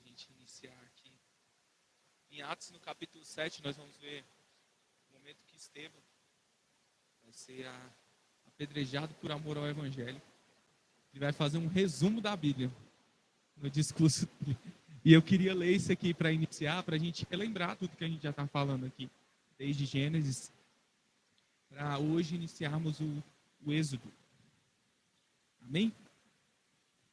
gente iniciar aqui. Em Atos, no capítulo 7, nós vamos ver o momento que Estevão vai ser apedrejado por amor ao Evangelho. Ele vai fazer um resumo da Bíblia no discurso dele. E eu queria ler isso aqui para iniciar, para a gente relembrar tudo que a gente já está falando aqui, desde Gênesis, para hoje iniciarmos o Êxodo. Amém?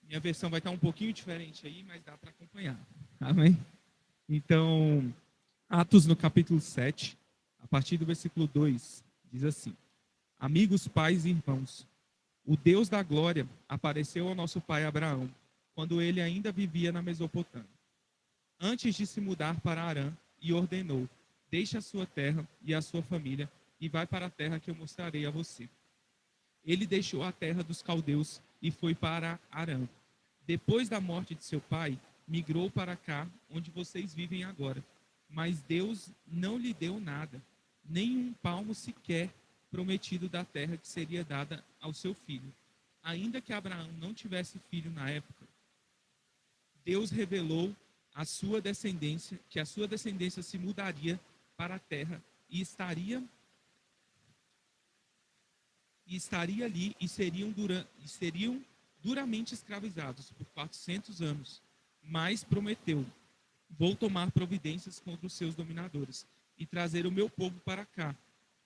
Minha versão vai estar um pouquinho diferente aí, mas dá para acompanhar. Amém? Então, Atos no capítulo 7, a partir do versículo 2, diz assim: Amigos, pais e irmãos, o Deus da glória apareceu ao nosso pai Abraão, quando ele ainda vivia na Mesopotâmia, antes de se mudar para Harã, e ordenou: deixe a sua terra e a sua família e vai para a terra que eu mostrarei a você. Ele deixou a terra dos caldeus e foi para Harã. Depois da morte de seu pai, migrou para cá, onde vocês vivem agora. Mas Deus não lhe deu nada, nem um palmo sequer prometido da terra que seria dada ao seu filho. Ainda que Abraão não tivesse filho na época, Deus revelou a sua descendência, que a sua descendência se mudaria para a terra e estaria ali e seriam duramente escravizados por 400 anos. Mas prometeu: vou tomar providências contra os seus dominadores e trazer o meu povo para cá,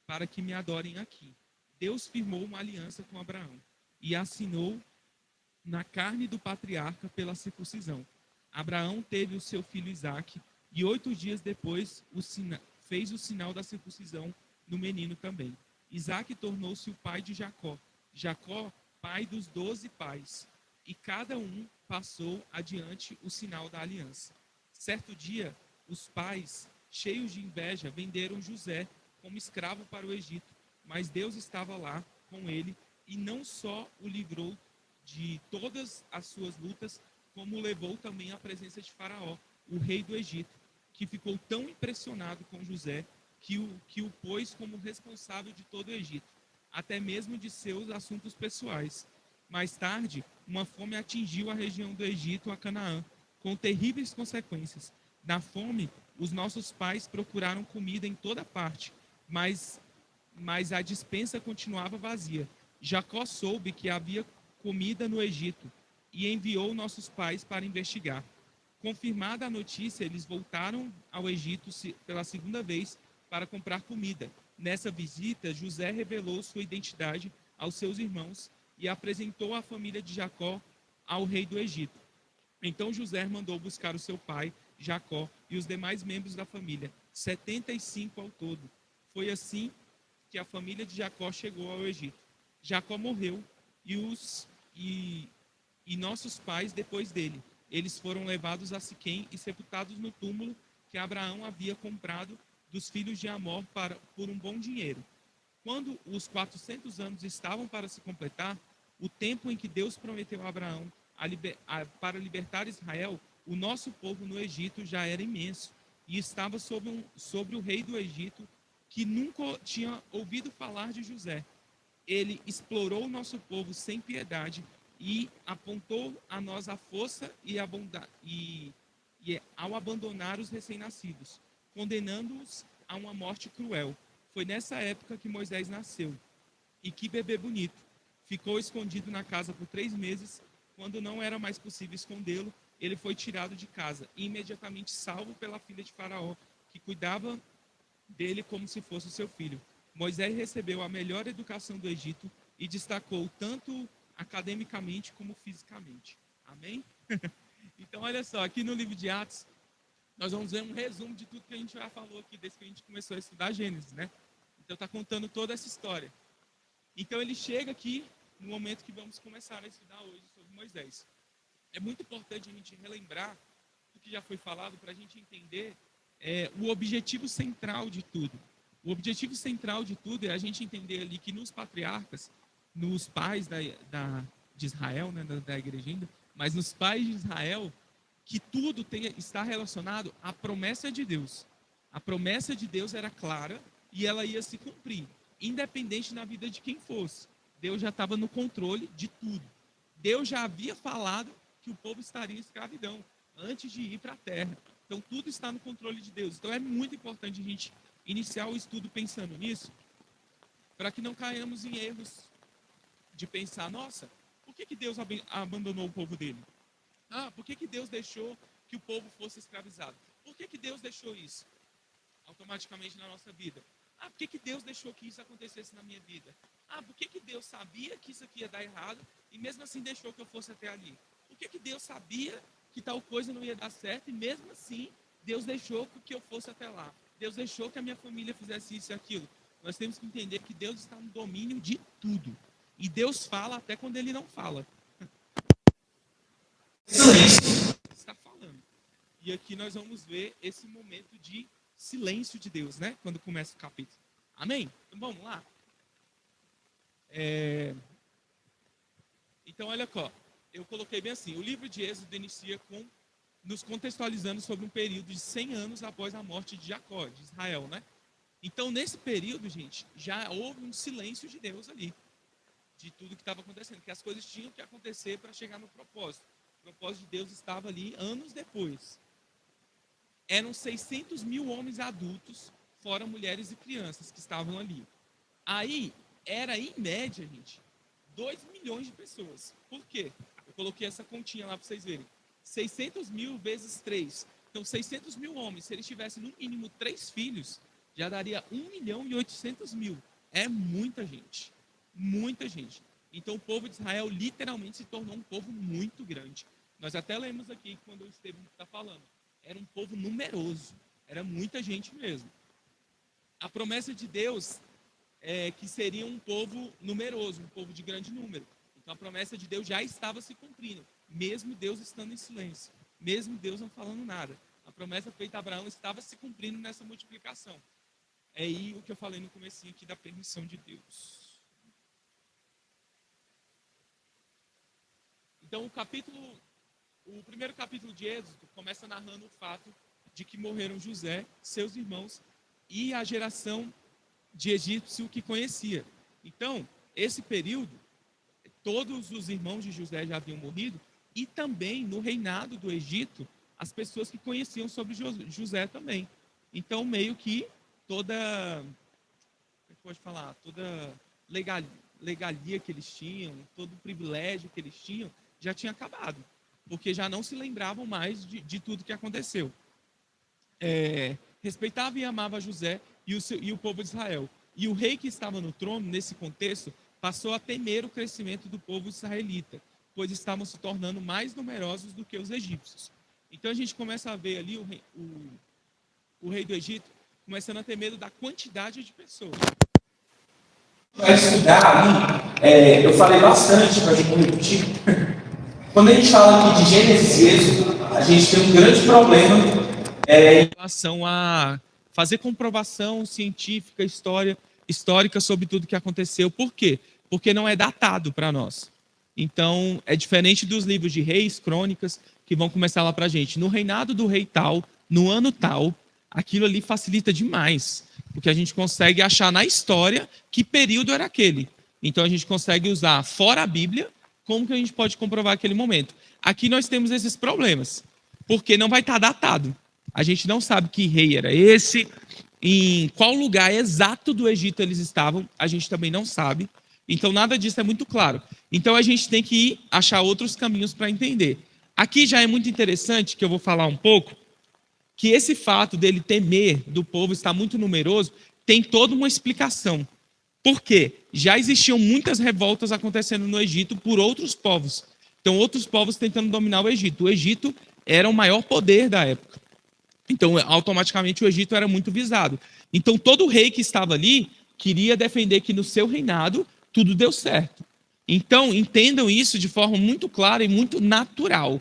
para que me adorem aqui. Deus firmou uma aliança com Abraão e assinou na carne do patriarca pela circuncisão. Abraão teve o seu filho Isaque e 8 dias depois fez o sinal da circuncisão no menino também. Isaque tornou-se o pai de Jacó. Jacó, pai dos 12 pais. E cada um passou adiante o sinal da aliança. Certo dia, os pais, cheios de inveja, venderam José como escravo para o Egito. Mas Deus estava lá com ele e não só o livrou de todas as suas lutas, como o levou também à presença de Faraó, o rei do Egito, que ficou tão impressionado com José que o pôs como responsável de todo o Egito, até mesmo de seus assuntos pessoais. Mais tarde, uma fome atingiu a região do Egito, a Canaã, com terríveis consequências. Na fome, os nossos pais procuraram comida em toda parte, mas a despensa continuava vazia. Jacó soube que havia comida no Egito e enviou nossos pais para investigar. Confirmada a notícia, eles voltaram ao Egito pela segunda vez para comprar comida. Nessa visita, José revelou sua identidade aos seus irmãos e apresentou a família de Jacó ao rei do Egito. Então José mandou buscar o seu pai, Jacó, e os demais membros da família, 75 ao todo. Foi assim que a família de Jacó chegou ao Egito. Jacó morreu e nossos pais depois dele. Eles foram levados a Siquém e sepultados no túmulo que Abraão havia comprado dos filhos de Amor por um bom dinheiro. Quando os 400 anos estavam para se completar, o tempo em que Deus prometeu a Abraão para libertar Israel, o nosso povo no Egito já era imenso e estava sobre o rei do Egito, que nunca tinha ouvido falar de José. Ele explorou o nosso povo sem piedade e apontou a nós a força e a bondade, e ao abandonar os recém-nascidos, condenando-os a uma morte cruel. Foi nessa época que Moisés nasceu. E que bebê bonito! Ficou escondido na casa por 3 meses. Quando não era mais possível escondê-lo, ele foi tirado de casa e imediatamente salvo pela filha de Faraó, que cuidava dele como se fosse o seu filho. Moisés recebeu a melhor educação do Egito e destacou tanto academicamente como fisicamente. Amém? Então, olha só, aqui no livro de Atos, nós vamos ver um resumo de tudo que a gente já falou aqui, desde que a gente começou a estudar Gênesis, né? Então, está contando toda essa história. Então, ele chega aqui no momento que vamos começar a estudar hoje sobre Moisés. É muito importante a gente relembrar o que já foi falado para a gente entender o objetivo central de tudo. O objetivo central de tudo é a gente entender ali que nos patriarcas, nos pais de Israel, né, da igreja ainda, mas nos pais de Israel, que tudo está relacionado à promessa de Deus. A promessa de Deus era clara e ela ia se cumprir, independente da vida de quem fosse. Deus já estava no controle de tudo. Deus já havia falado que o povo estaria em escravidão. antes de ir para a terra. Então, tudo está no controle de Deus. Então, é muito importante a gente iniciar o estudo pensando nisso, para que não caímos em erros de pensar, nossa, por que Deus abandonou o povo dele? Por que Deus deixou que o povo fosse escravizado? Por que Deus deixou isso automaticamente na nossa vida? Por que Deus deixou que isso acontecesse na minha vida? Por que Deus sabia que isso aqui ia dar errado e mesmo assim deixou que eu fosse até ali? Por que Deus sabia que tal coisa não ia dar certo e mesmo assim Deus deixou que eu fosse até lá? Deus deixou que a minha família fizesse isso e aquilo. Nós temos que entender que Deus está no domínio de tudo. E Deus fala até quando Ele não fala. Silêncio. Está falando. E aqui nós vamos ver esse momento de silêncio de Deus, né? Quando começa o capítulo. Amém? Então vamos lá. Então olha só. Eu coloquei bem assim. O livro de Êxodo inicia nos contextualizando sobre um período de 100 anos após a morte de Jacó, de Israel, né? Então, nesse período, gente, já houve um silêncio de Deus ali, de tudo que estava acontecendo, que as coisas tinham que acontecer para chegar no propósito. O propósito de Deus estava ali anos depois. Eram 600 mil homens adultos, fora mulheres e crianças que estavam ali. Aí, era em média, gente, 2 milhões de pessoas. Por quê? Eu coloquei essa continha lá para vocês verem. 600 mil vezes 3. Então, 600 mil homens, se eles tivessem no mínimo 3 filhos, já daria 1.800.000. É muita gente. Muita gente. Então, o povo de Israel literalmente se tornou um povo muito grande. Nós até lemos aqui, quando o Estevão está falando, era um povo numeroso. Era muita gente mesmo. A promessa de Deus é que seria um povo numeroso, um povo de grande número. Então, a promessa de Deus já estava se cumprindo, mesmo Deus estando em silêncio, mesmo Deus não falando nada. A promessa feita a Abraão estava se cumprindo nessa multiplicação. É aí o que eu falei no comecinho aqui da permissão de Deus. Então, o primeiro capítulo de Êxodo começa narrando o fato de que morreram José, seus irmãos e a geração de egípcio que conhecia. Então, esse período, todos os irmãos de José já haviam morrido e também no reinado do Egito, as pessoas que conheciam sobre José também. Então, meio que toda legalia que eles tinham, todo o privilégio que eles tinham, já tinha acabado, porque já não se lembravam mais de tudo que aconteceu. Respeitava e amava José e o povo de Israel. E o rei que estava no trono, nesse contexto, passou a temer o crescimento do povo israelita, pois estavam se tornando mais numerosos do que os egípcios. Então a gente começa a ver ali o rei do Egito começando a ter medo da quantidade de pessoas. Para estudar ali, eu falei bastante para gente repetir. Quando a gente fala aqui de Gênesis e Êxodo, a gente tem um grande problema em relação a fazer comprovação científica, histórica sobre tudo que aconteceu. Por quê? Porque não é datado para nós. Então, é diferente dos livros de reis, crônicas, que vão começar lá para a gente. No reinado do rei tal, no ano tal, aquilo ali facilita demais, porque a gente consegue achar na história que período era aquele. Então, a gente consegue usar, fora a Bíblia, como que a gente pode comprovar aquele momento. Aqui nós temos esses problemas, porque não vai estar datado. A gente não sabe que rei era esse, em qual lugar exato do Egito eles estavam, a gente também não sabe. Então, nada disso é muito claro. Então, a gente tem que achar outros caminhos para entender. Aqui já é muito interessante, que eu vou falar um pouco, que esse fato dele temer do povo estar muito numeroso tem toda uma explicação. Por quê? Já existiam muitas revoltas acontecendo no Egito por outros povos. Então, outros povos tentando dominar o Egito. O Egito era o maior poder da época. Então, automaticamente, o Egito era muito visado. Então, todo rei que estava ali queria defender que no seu reinado tudo deu certo. Então, entendam isso de forma muito clara e muito natural,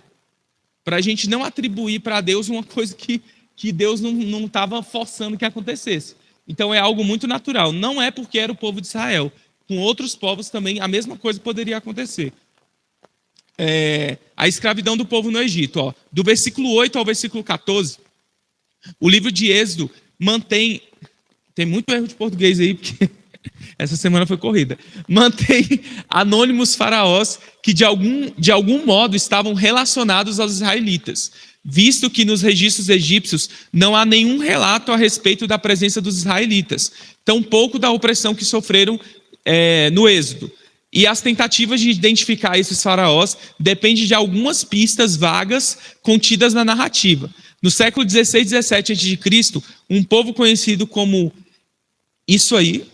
para a gente não atribuir para Deus uma coisa que Deus não estava forçando que acontecesse. Então, é algo muito natural. Não é porque era o povo de Israel. Com outros povos também, a mesma coisa poderia acontecer. A escravidão do povo no Egito. Ó, do versículo 8 ao versículo 14, o livro de Êxodo mantém... Tem muito erro de português aí, porque essa semana foi corrida. Mantém anônimos faraós que, de algum modo, estavam relacionados aos israelitas. visto que nos registros egípcios não há nenhum relato a respeito da presença dos israelitas, tampouco da opressão que sofreram no Êxodo. E as tentativas de identificar esses faraós dependem de algumas pistas vagas contidas na narrativa. No século 16 e 17 a.C., um povo conhecido como isso aí,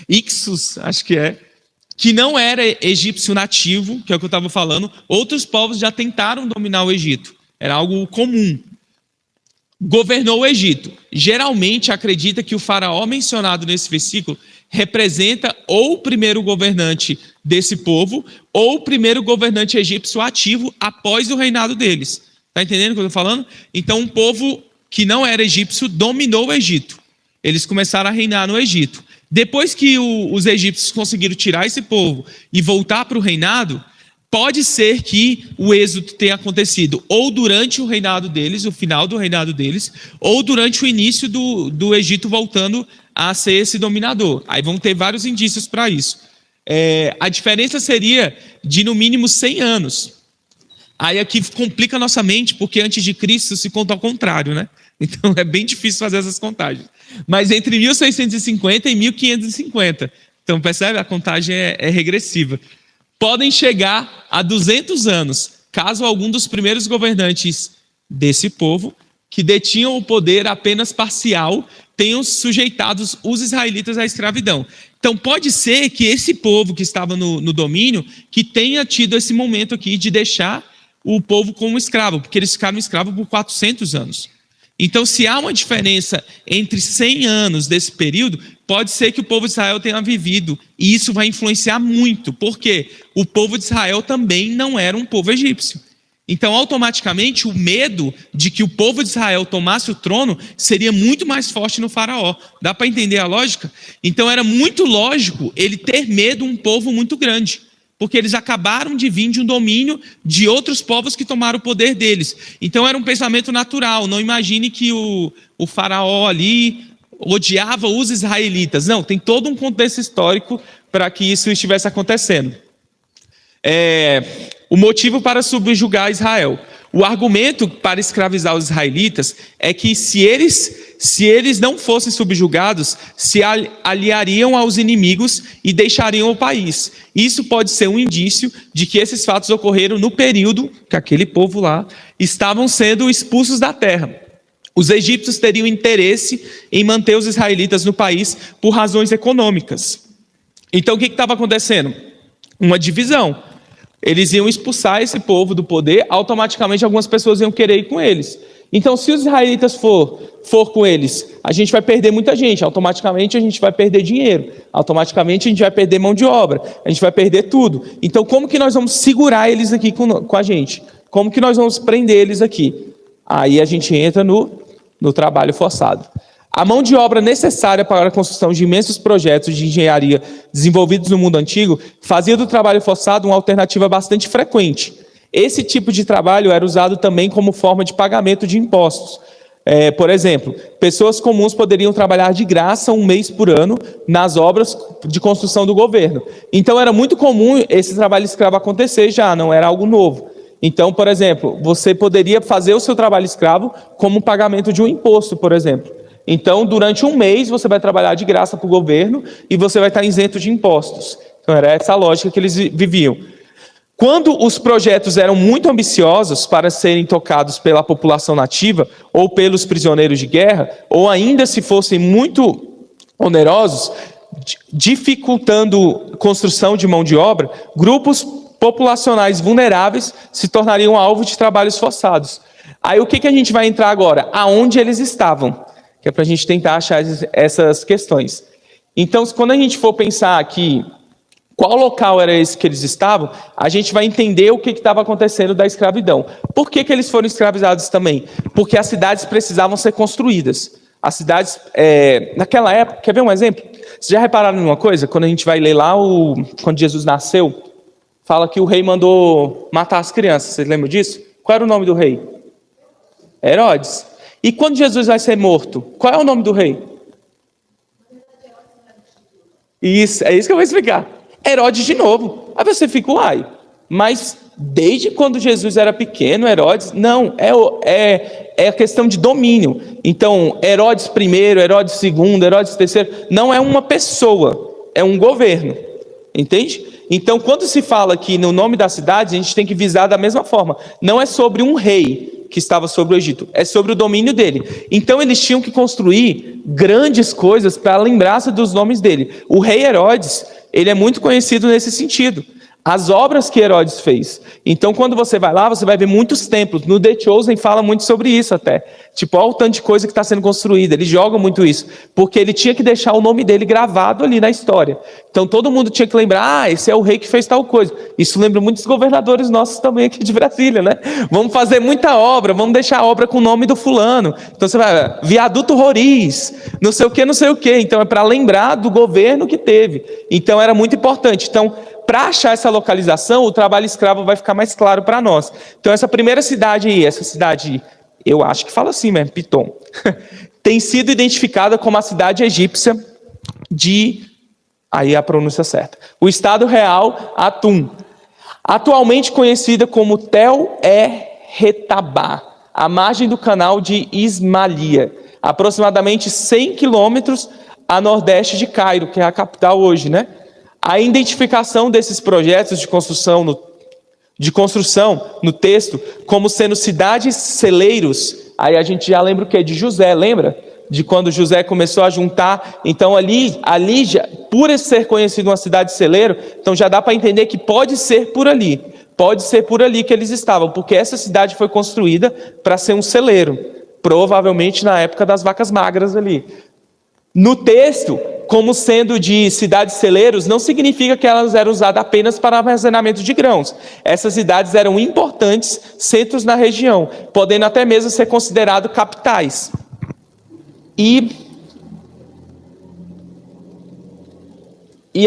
Ixos, acho que não era egípcio nativo, que é o que eu estava falando, outros povos já tentaram dominar o Egito. Era algo comum. Governou o Egito. Geralmente acredita que o faraó mencionado nesse versículo representa ou o primeiro governante desse povo, ou o primeiro governante egípcio ativo após o reinado deles. Está entendendo o que eu estou falando? Então, um povo que não era egípcio dominou o Egito. Eles começaram a reinar no Egito. Depois que os egípcios conseguiram tirar esse povo e voltar para o reinado, pode ser que o êxodo tenha acontecido ou durante o reinado deles, o final do reinado deles, ou durante o início do Egito voltando a ser esse dominador. Aí vão ter vários indícios para isso. A diferença seria de no mínimo 100 anos. Aí aqui complica a nossa mente, porque antes de Cristo se conta ao contrário, né? Então é bem difícil fazer essas contagens. Mas entre 1650 e 1550. Então percebe? A contagem é regressiva. Podem chegar a 200 anos, caso algum dos primeiros governantes desse povo, que detinham o poder apenas parcial, tenham sujeitado os israelitas à escravidão. Então pode ser que esse povo que estava no domínio, que tenha tido esse momento aqui de deixar o povo como escravo, porque eles ficaram escravos por 400 anos. Então, se há uma diferença entre 100 anos desse período, pode ser que o povo de Israel tenha vivido, e isso vai influenciar muito, porque o povo de Israel também não era um povo egípcio. Então, automaticamente, o medo de que o povo de Israel tomasse o trono seria muito mais forte no faraó. Dá para entender a lógica? Então, era muito lógico ele ter medo de um povo muito grande, porque eles acabaram de vir de um domínio de outros povos que tomaram o poder deles. Então era um pensamento natural. Não imagine que o faraó ali odiava os israelitas. Não, tem todo um contexto histórico para que isso estivesse acontecendo. O motivo para subjugar Israel. O argumento para escravizar os israelitas é que se eles não fossem subjugados, se aliariam aos inimigos e deixariam o país. Isso pode ser um indício de que esses fatos ocorreram no período que aquele povo lá estavam sendo expulsos da terra. Os egípcios teriam interesse em manter os israelitas no país por razões econômicas. Então o que estava acontecendo? Uma divisão. Eles iam expulsar esse povo do poder, automaticamente algumas pessoas iam querer ir com eles. Então, se os israelitas for com eles, a gente vai perder muita gente, automaticamente a gente vai perder dinheiro, automaticamente a gente vai perder mão de obra, a gente vai perder tudo. Então, como que nós vamos segurar eles aqui com a gente? Como que nós vamos prender eles aqui? Aí a gente entra no trabalho forçado. A mão de obra necessária para a construção de imensos projetos de engenharia desenvolvidos no mundo antigo fazia do trabalho forçado uma alternativa bastante frequente. Esse tipo de trabalho era usado também como forma de pagamento de impostos. Por exemplo, pessoas comuns poderiam trabalhar de graça um mês por ano nas obras de construção do governo. Então era muito comum esse trabalho escravo acontecer já, não era algo novo. Então, por exemplo, você poderia fazer o seu trabalho escravo como pagamento de um imposto, por exemplo. Então, durante um mês, você vai trabalhar de graça para o governo e você vai estar isento de impostos. Então, era essa a lógica que eles viviam. Quando os projetos eram muito ambiciosos para serem tocados pela população nativa ou pelos prisioneiros de guerra, ou ainda se fossem muito onerosos, dificultando construção de mão de obra, grupos populacionais vulneráveis se tornariam alvo de trabalhos forçados. Aí o que a gente vai entrar agora? Aonde eles estavam? Que é para a gente tentar achar essas questões. Então, quando a gente for pensar aqui qual local era esse que eles estavam, a gente vai entender o que estava acontecendo da escravidão. Por que eles foram escravizados também? Porque as cidades precisavam ser construídas. As cidades, naquela época, quer ver um exemplo? Vocês já repararam em uma coisa? Quando a gente vai ler lá, quando Jesus nasceu, fala que o rei mandou matar as crianças. Vocês lembram disso? Qual era o nome do rei? Herodes. E quando Jesus vai ser morto, qual é o nome do rei? Isso, é isso que eu vou explicar. Herodes de novo. Aí você fica, uai, Mas desde quando Jesus era pequeno, Herodes, não, é a questão de domínio. Então, Herodes I, Herodes II, Herodes III, não é uma pessoa, é um governo, entende? Então, quando se fala aqui no nome da cidade, a gente tem que visar da mesma forma. Não é sobre um rei que estava sobre o Egito, é sobre o domínio dele. Então, eles tinham que construir grandes coisas para lembrar-se dos nomes dele. O rei Herodes, ele é muito conhecido nesse sentido. As obras que Herodes fez. Então, quando você vai lá, você vai ver muitos templos. No The Chosen fala muito sobre isso até. Tipo, olha o tanto de coisa que está sendo construída. Ele joga muito isso. Porque ele tinha que deixar o nome dele gravado ali na história. Então, todo mundo tinha que lembrar, esse é o rei que fez tal coisa. Isso lembra muitos governadores nossos também aqui de Brasília, né? Vamos fazer muita obra, vamos deixar a obra com o nome do fulano. Então, você vai, viaduto Roriz, não sei o que, não sei o que. Então, é para lembrar do governo que teve. Então, era muito importante. Então, para achar essa localização, o trabalho escravo vai ficar mais claro para nós. Então, essa primeira cidade aí, essa cidade, eu acho que fala assim mesmo, Pitom, tem sido identificada como a cidade egípcia de, aí a pronúncia certa, o estado real Atum, atualmente conhecida como Tel-e-Retabá, à margem do canal de Ismailia, aproximadamente 100 quilômetros a nordeste de Cairo, que é a capital hoje, né? A identificação desses projetos de construção no texto como sendo cidades celeiros, aí a gente já lembra o que? De José, lembra? De quando José começou a juntar, então ali já, por ser conhecido uma cidade celeiro, então já dá para entender que pode ser por ali que eles estavam, porque essa cidade foi construída para ser um celeiro, provavelmente na época das vacas magras ali. No texto, como sendo de cidades celeiros, não significa que elas eram usadas apenas para armazenamento de grãos. Essas cidades eram importantes centros na região, podendo até mesmo ser consideradas capitais. E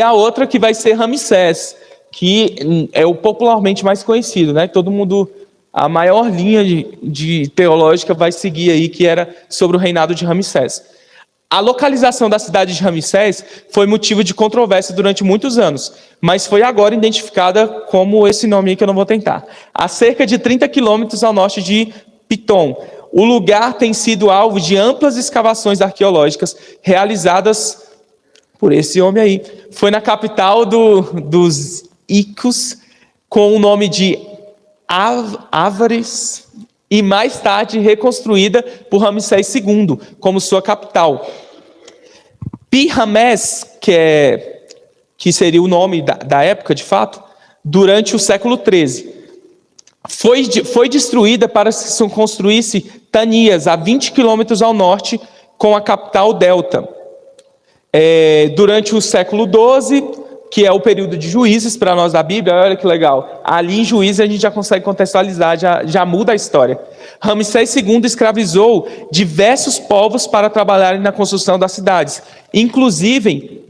a outra que vai ser Ramsés, que é o popularmente mais conhecido, né? Todo mundo, a maior linha de teológica vai seguir aí, que era sobre o reinado de Ramsés. A localização da cidade de Ramsés foi motivo de controvérsia durante muitos anos, mas foi agora identificada como esse nome aí que eu não vou tentar. A cerca de 30 quilômetros ao norte de Pitom. O lugar tem sido alvo de amplas escavações arqueológicas realizadas por esse homem aí. Foi na capital dos Icos, com o nome de Avares, e mais tarde reconstruída por Ramsés II como sua capital. Pi-Ramés, que seria o nome da época de fato, durante o século XIII, foi destruída para que se construísse Tanias, a 20 quilômetros ao norte, com a capital Delta. Durante o século XII, que é o período de Juízes para nós da Bíblia, olha que legal. Ali em Juízes a gente já consegue contextualizar, já muda a história. Ramsés II escravizou diversos povos para trabalharem na construção das cidades, inclusive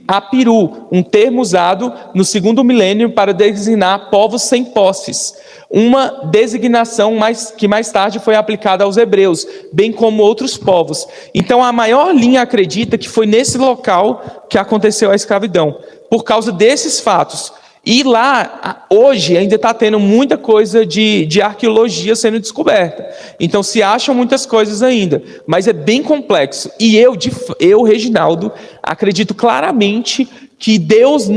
Apiru, um termo usado no segundo milênio para designar povos sem posses. Uma designação que mais tarde foi aplicada aos hebreus, bem como outros povos. Então a maior linha acredita que foi nesse local que aconteceu a escravidão, por causa desses fatos. E lá, hoje, ainda está tendo muita coisa de arqueologia sendo descoberta. Então se acham muitas coisas ainda, mas é bem complexo. E eu, Reginaldo, acredito claramente que Deus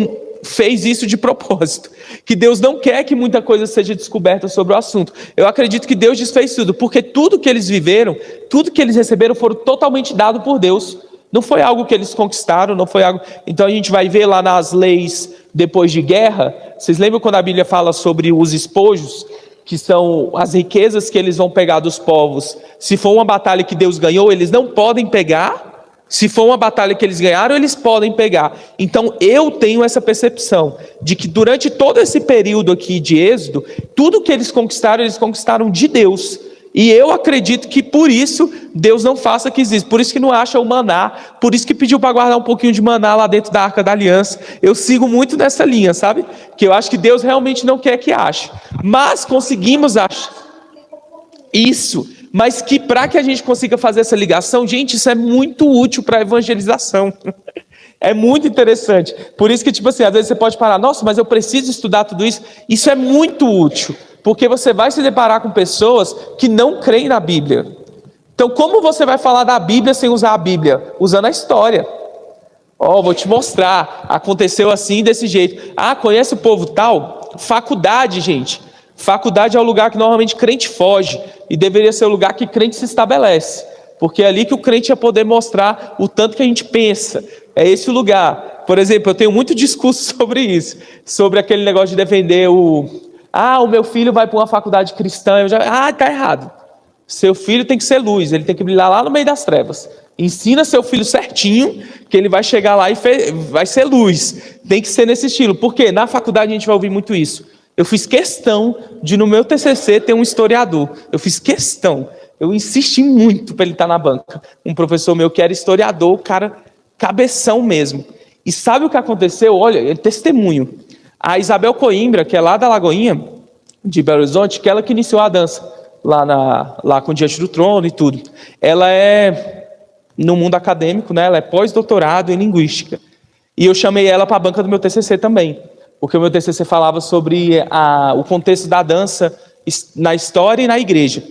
fez isso de propósito, que Deus não quer que muita coisa seja descoberta sobre o assunto. Eu acredito que Deus desfez tudo, porque tudo que eles viveram, tudo que eles receberam foram totalmente dado por Deus. Não foi algo que eles conquistaram, não foi algo... Então a gente vai ver lá nas leis depois de guerra, vocês lembram quando a Bíblia fala sobre os espojos, que são as riquezas que eles vão pegar dos povos? Se for uma batalha que Deus ganhou, eles não podem pegar. Se for uma batalha que eles ganharam, eles podem pegar. Então eu tenho essa percepção de que durante todo esse período aqui de Êxodo, tudo que eles conquistaram de Deus. E eu acredito que por isso Deus não faça que exista, por isso que não acha o maná, por isso que pediu para guardar um pouquinho de maná lá dentro da Arca da Aliança. Eu sigo muito nessa linha, sabe? Que eu acho que Deus realmente não quer que ache. Mas conseguimos achar isso. Mas que para que a gente consiga fazer essa ligação, gente, isso é muito útil para a evangelização. É muito interessante. Por isso que, tipo assim, às vezes você pode parar, nossa, mas eu preciso estudar tudo isso. Isso é muito útil, porque você vai se deparar com pessoas que não creem na Bíblia. Então, como você vai falar da Bíblia sem usar a Bíblia? Usando a história. Vou te mostrar. Aconteceu assim, desse jeito. Ah, conhece o povo tal? Faculdade, gente. Faculdade é o lugar que normalmente crente foge. E deveria ser o lugar que crente se estabelece. Porque é ali que o crente ia poder mostrar o tanto que a gente pensa. É esse o lugar. Por exemplo, eu tenho muito discurso sobre isso. Sobre aquele negócio de defender o meu filho vai para uma faculdade cristã. Tá errado. Seu filho tem que ser luz, ele tem que brilhar lá no meio das trevas. Ensina seu filho certinho, que ele vai chegar lá e vai ser luz. Tem que ser nesse estilo. Porque na faculdade a gente vai ouvir muito isso. Eu fiz questão de, no meu TCC, ter um historiador. Eu fiz questão. Eu insisti muito para ele estar na banca. Um professor meu que era historiador, o cara cabeção mesmo. E sabe o que aconteceu? Olha, ele testemunho. A Isabel Coimbra, que é lá da Lagoinha, de Belo Horizonte, que ela que iniciou a dança. Lá com Diante do Trono e tudo. Ela é, no mundo acadêmico, né? Ela é pós-doutorado em linguística. E eu chamei ela para a banca do meu TCC também. Porque o meu TCC falava sobre o contexto da dança na história e na igreja.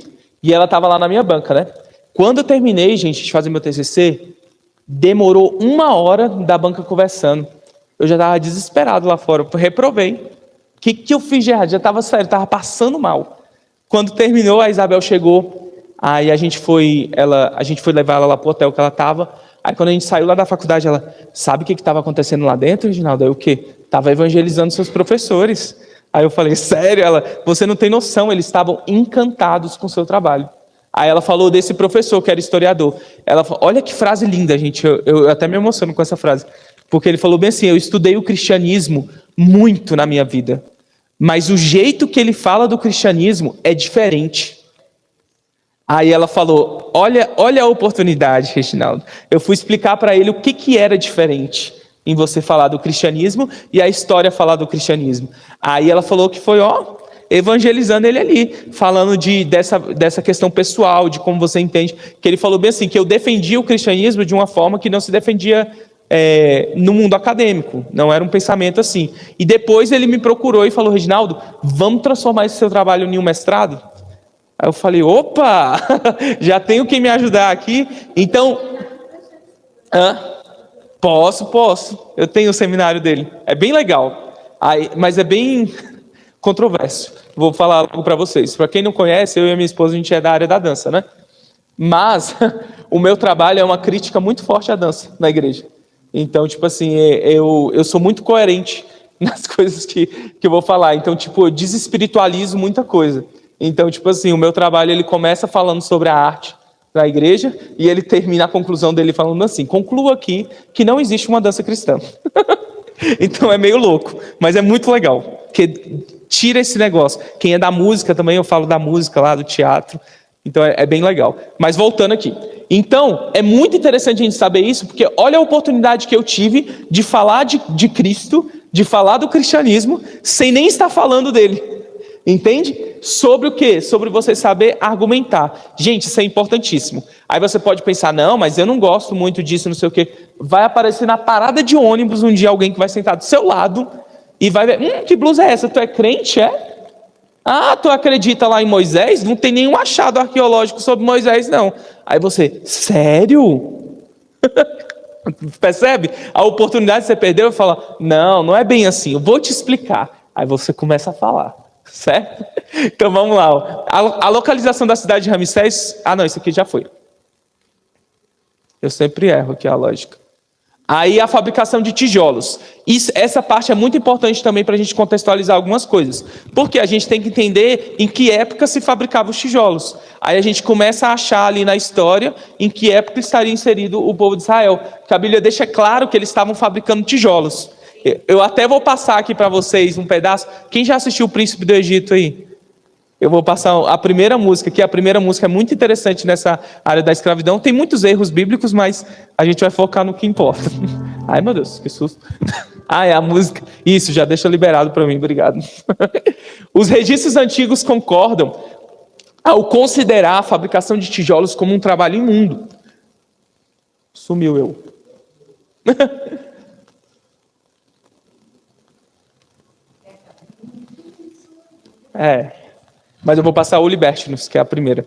E ela estava lá na minha banca, né? Quando eu terminei, gente, de fazer meu TCC, demorou 1 hora da banca conversando. Eu já estava desesperado lá fora. Eu reprovei. O que eu fiz de errado? Já estava sério, estava passando mal. Quando terminou, a Isabel chegou, aí a gente foi levar ela lá pro hotel que ela estava. Aí quando a gente saiu lá da faculdade, ela, sabe o que estava acontecendo lá dentro, Reginaldo? Aí o quê? Estava evangelizando seus professores. Aí eu falei, sério? Ela, você não tem noção, eles estavam encantados com o seu trabalho. Aí ela falou desse professor que era historiador. Ela falou, olha que frase linda, gente, eu até me emociono com essa frase. Porque ele falou bem assim, eu estudei o cristianismo muito na minha vida. Mas o jeito que ele fala do cristianismo é diferente. Aí ela falou, olha a oportunidade, Reginaldo. Eu fui explicar para ele o que era diferente em você falar do cristianismo e a história falar do cristianismo. Aí ela falou que foi, evangelizando ele ali, falando dessa questão pessoal, de como você entende. Que ele falou bem assim, que eu defendia o cristianismo de uma forma que não se defendia no mundo acadêmico, não era um pensamento assim. E depois ele me procurou e falou, Reginaldo, vamos transformar esse seu trabalho em um mestrado? Aí eu falei, opa, já tenho quem me ajudar aqui. Então, posso, eu tenho o seminário dele, é bem legal, mas é bem controverso. Vou falar algo para vocês. Para quem não conhece, eu e a minha esposa, a gente é da área da dança, né? Mas o meu trabalho é uma crítica muito forte à dança na igreja. Então, tipo assim, eu sou muito coerente nas coisas que eu vou falar. Então, tipo, eu desespiritualizo muita coisa. Então, tipo assim, o meu trabalho, ele começa falando sobre a arte na igreja e ele termina a conclusão dele falando assim, concluo aqui que não existe uma dança cristã. Então, é meio louco, mas é muito legal. Porque tira esse negócio. Quem é da música também, eu falo da música lá, do teatro. Então é bem legal. Mas voltando aqui. Então, é muito interessante a gente saber isso, porque olha a oportunidade que eu tive de falar de Cristo, de falar do cristianismo, sem nem estar falando dele. Entende? Sobre o quê? Sobre você saber argumentar. Gente, isso é importantíssimo. Aí você pode pensar, não, mas eu não gosto muito disso, não sei o quê. Vai aparecer na parada de ônibus um dia alguém que vai sentar do seu lado e vai ver, que blusa é essa? Tu é crente, é? Tu acredita lá em Moisés? Não tem nenhum achado arqueológico sobre Moisés, não. Aí você, sério? Percebe? A oportunidade que você perdeu e fala, não é bem assim, eu vou te explicar. Aí você começa a falar, certo? Então vamos lá. Ó. A localização da cidade de Ramsés... não, isso aqui já foi. Eu sempre erro aqui a lógica. Aí a fabricação de tijolos. Essa parte é muito importante também para a gente contextualizar algumas coisas. Porque a gente tem que entender em que época se fabricavam os tijolos. Aí a gente começa a achar ali na história em que época estaria inserido o povo de Israel. Porque a Bíblia deixa claro que eles estavam fabricando tijolos. Eu até vou passar aqui para vocês um pedaço. Quem já assistiu O Príncipe do Egito aí? Eu vou passar a primeira música, que a primeira música é muito interessante nessa área da escravidão. Tem muitos erros bíblicos, mas a gente vai focar no que importa. Ai, meu Deus, que susto. É a música. Isso, já deixa liberado para mim, obrigado. Os registros antigos concordam ao considerar a fabricação de tijolos como um trabalho imundo. Sumiu eu. É. Mas eu vou passar o Libertinus, que é a primeira,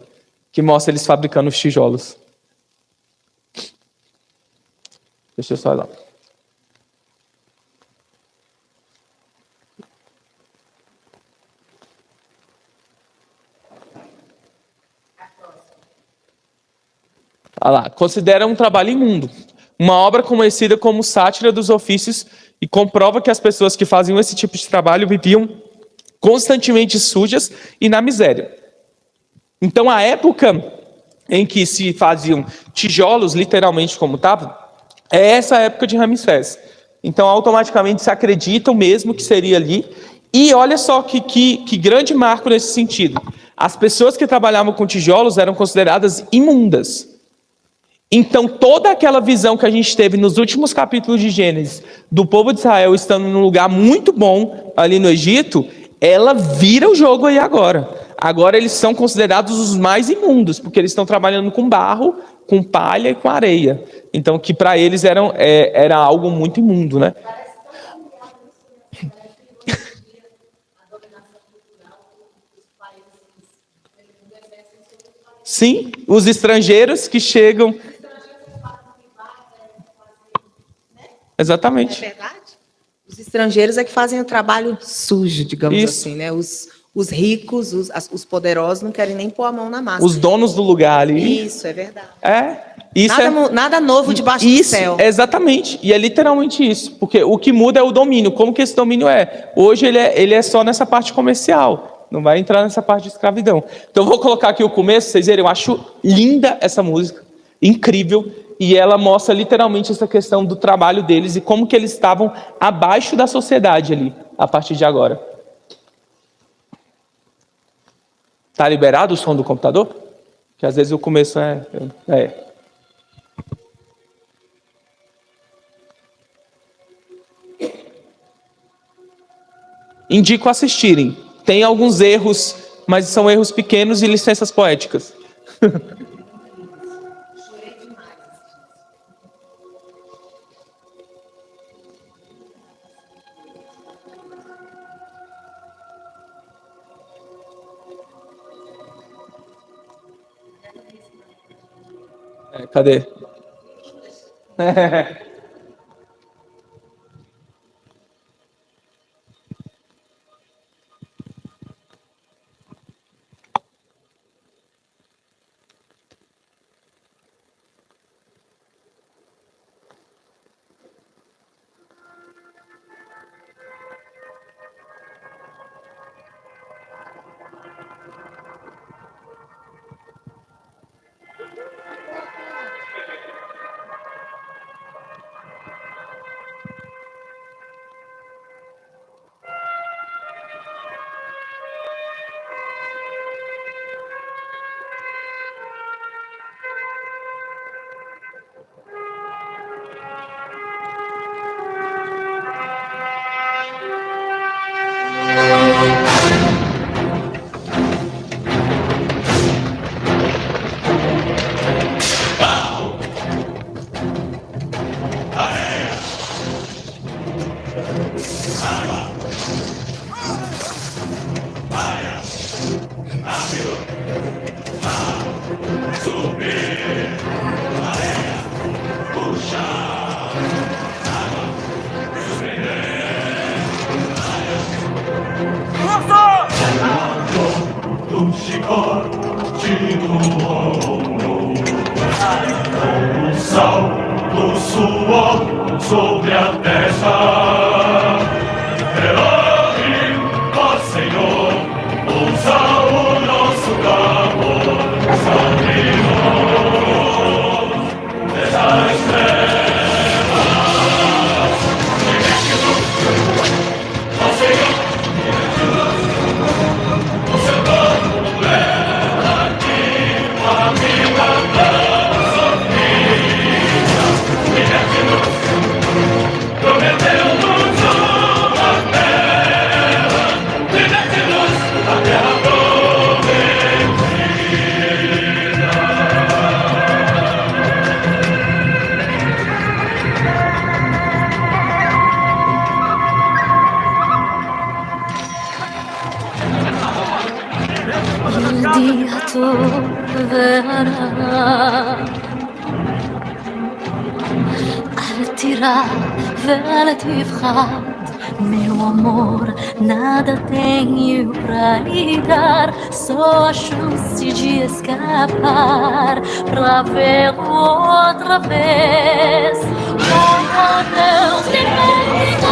que mostra eles fabricando os tijolos. Deixa eu só ir lá. Olha lá. Considera um trabalho imundo. Uma obra conhecida como sátira dos ofícios e comprova que as pessoas que faziam esse tipo de trabalho viviam constantemente sujas e na miséria. Então, a época em que se faziam tijolos, literalmente como estava, é essa época de Ramsés. Então, automaticamente se acreditam mesmo que seria ali. E olha só que grande marco nesse sentido. As pessoas que trabalhavam com tijolos eram consideradas imundas. Então, toda aquela visão que a gente teve nos últimos capítulos de Gênesis, do povo de Israel estando num lugar muito bom ali no Egito, ela vira o jogo aí agora. Agora eles são considerados os mais imundos, porque eles estão trabalhando com barro, com palha e com areia. Então, que para eles era algo muito imundo, né? Sim, os estrangeiros que chegam. Exatamente. É verdade? Os estrangeiros é que fazem o trabalho sujo, digamos Isso. assim, né? Os ricos, os poderosos não querem nem pôr a mão na massa. Os donos do lugar ali. Isso, é verdade. Isso Nada novo debaixo do céu. Exatamente. E é literalmente isso. Porque o que muda é o domínio. Como que esse domínio é? Hoje ele é só nessa parte comercial. Não vai entrar nessa parte de escravidão. Então eu vou colocar aqui o começo, vocês verem. Eu acho linda essa música. Incrível. E ela mostra literalmente essa questão do trabalho deles e como que eles estavam abaixo da sociedade ali, a partir de agora. Tá liberado o som do computador? Que às vezes o começo é. Indico assistirem. Tem alguns erros, mas são erros pequenos e licenças poéticas. Cadê? Do suor sobre a terra, Elohim, ó Senhor, usa o nosso clamor, sobre nós, dessas trevas, ó Senhor, o seu nome leva aqui a vida. Prometeu primavera. Al tirar vela de frat, meu amor, nada tenho pra lhe dar, só a chance de escapar pra vê-lo outra vez. Oh, Deus, liberta!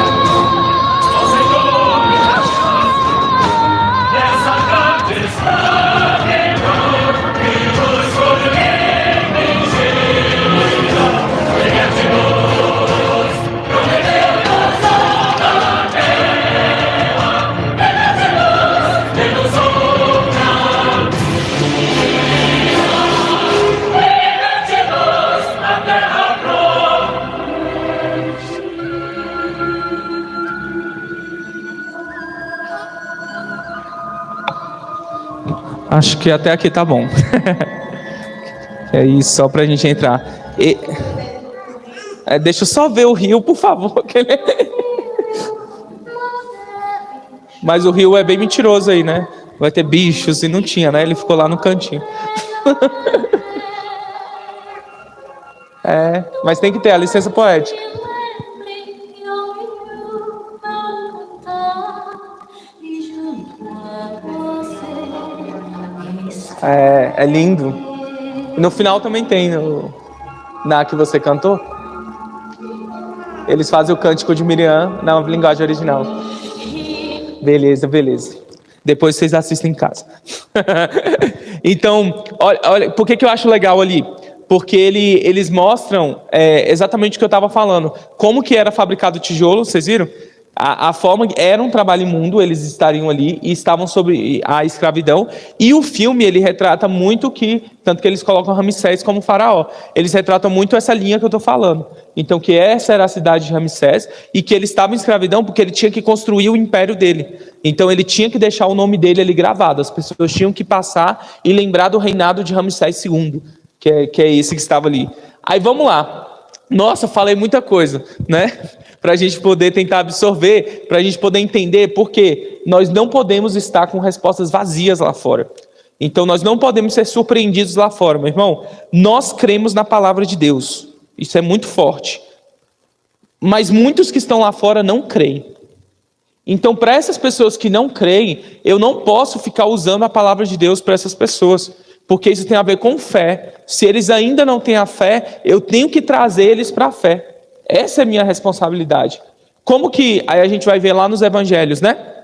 Nessa grande estrada que nos colhemos em Gira, venha de nós, prometeu-nos a terra, venha de nós, e nos honra. Venha de nós, a terra Acho que até aqui tá bom. É isso, só pra gente entrar. Deixa eu só ver o rio, por favor. Mas o rio é bem mentiroso aí, né? Vai ter bichos e não tinha, né? Ele ficou lá no cantinho. Mas tem que ter a licença poética. É lindo. No final também tem, na que você cantou. Eles fazem o cântico de Miriam na linguagem original. Beleza. Depois vocês assistem em casa. Então, olha, por que eu acho legal ali? Porque eles mostram exatamente o que eu estava falando. Como que era fabricado o tijolo, vocês viram? A forma era um trabalho imundo, eles estariam ali e estavam sobre a escravidão. E o filme, ele retrata muito tanto que eles colocam Ramsés como faraó. Eles retratam muito essa linha que eu estou falando. Então, que essa era a cidade de Ramsés e que ele estava em escravidão porque ele tinha que construir o império dele. Então, ele tinha que deixar o nome dele ali gravado. As pessoas tinham que passar e lembrar do reinado de Ramsés II, que é esse que estava ali. Aí, vamos lá. Nossa, falei muita coisa, né? Para a gente poder tentar absorver, para a gente poder entender, porque nós não podemos estar com respostas vazias lá fora. Então, nós não podemos ser surpreendidos lá fora, meu irmão. Nós cremos na palavra de Deus. Isso é muito forte. Mas muitos que estão lá fora não creem. Então, para essas pessoas que não creem, eu não posso ficar usando a palavra de Deus para essas pessoas, porque isso tem a ver com fé. Se eles ainda não têm a fé, eu tenho que trazer eles para a fé. Essa é a minha responsabilidade. Como que, aí a gente vai ver lá nos evangelhos, né?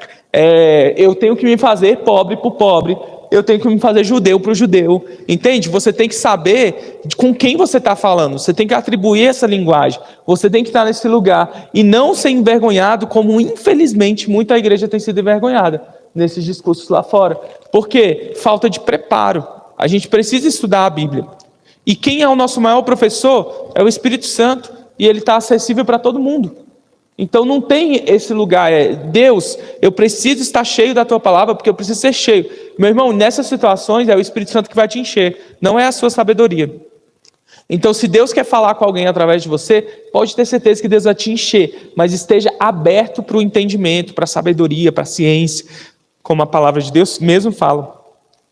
Eu tenho que me fazer pobre para o pobre, eu tenho que me fazer judeu para o judeu, entende? Você tem que saber com quem você está falando, você tem que atribuir essa linguagem, você tem que estar nesse lugar e não ser envergonhado, como infelizmente muita igreja tem sido envergonhada nesses discursos lá fora. Por quê? Falta de preparo. A gente precisa estudar a Bíblia. E quem é o nosso maior professor? É o Espírito Santo. E ele está acessível para todo mundo. Então não tem esse lugar. Deus, eu preciso estar cheio da tua palavra, porque eu preciso ser cheio. Meu irmão, nessas situações é o Espírito Santo que vai te encher, não é a sua sabedoria. Então, se Deus quer falar com alguém através de você, pode ter certeza que Deus vai te encher, mas esteja aberto para o entendimento, para a sabedoria, para a ciência, como a palavra de Deus mesmo fala.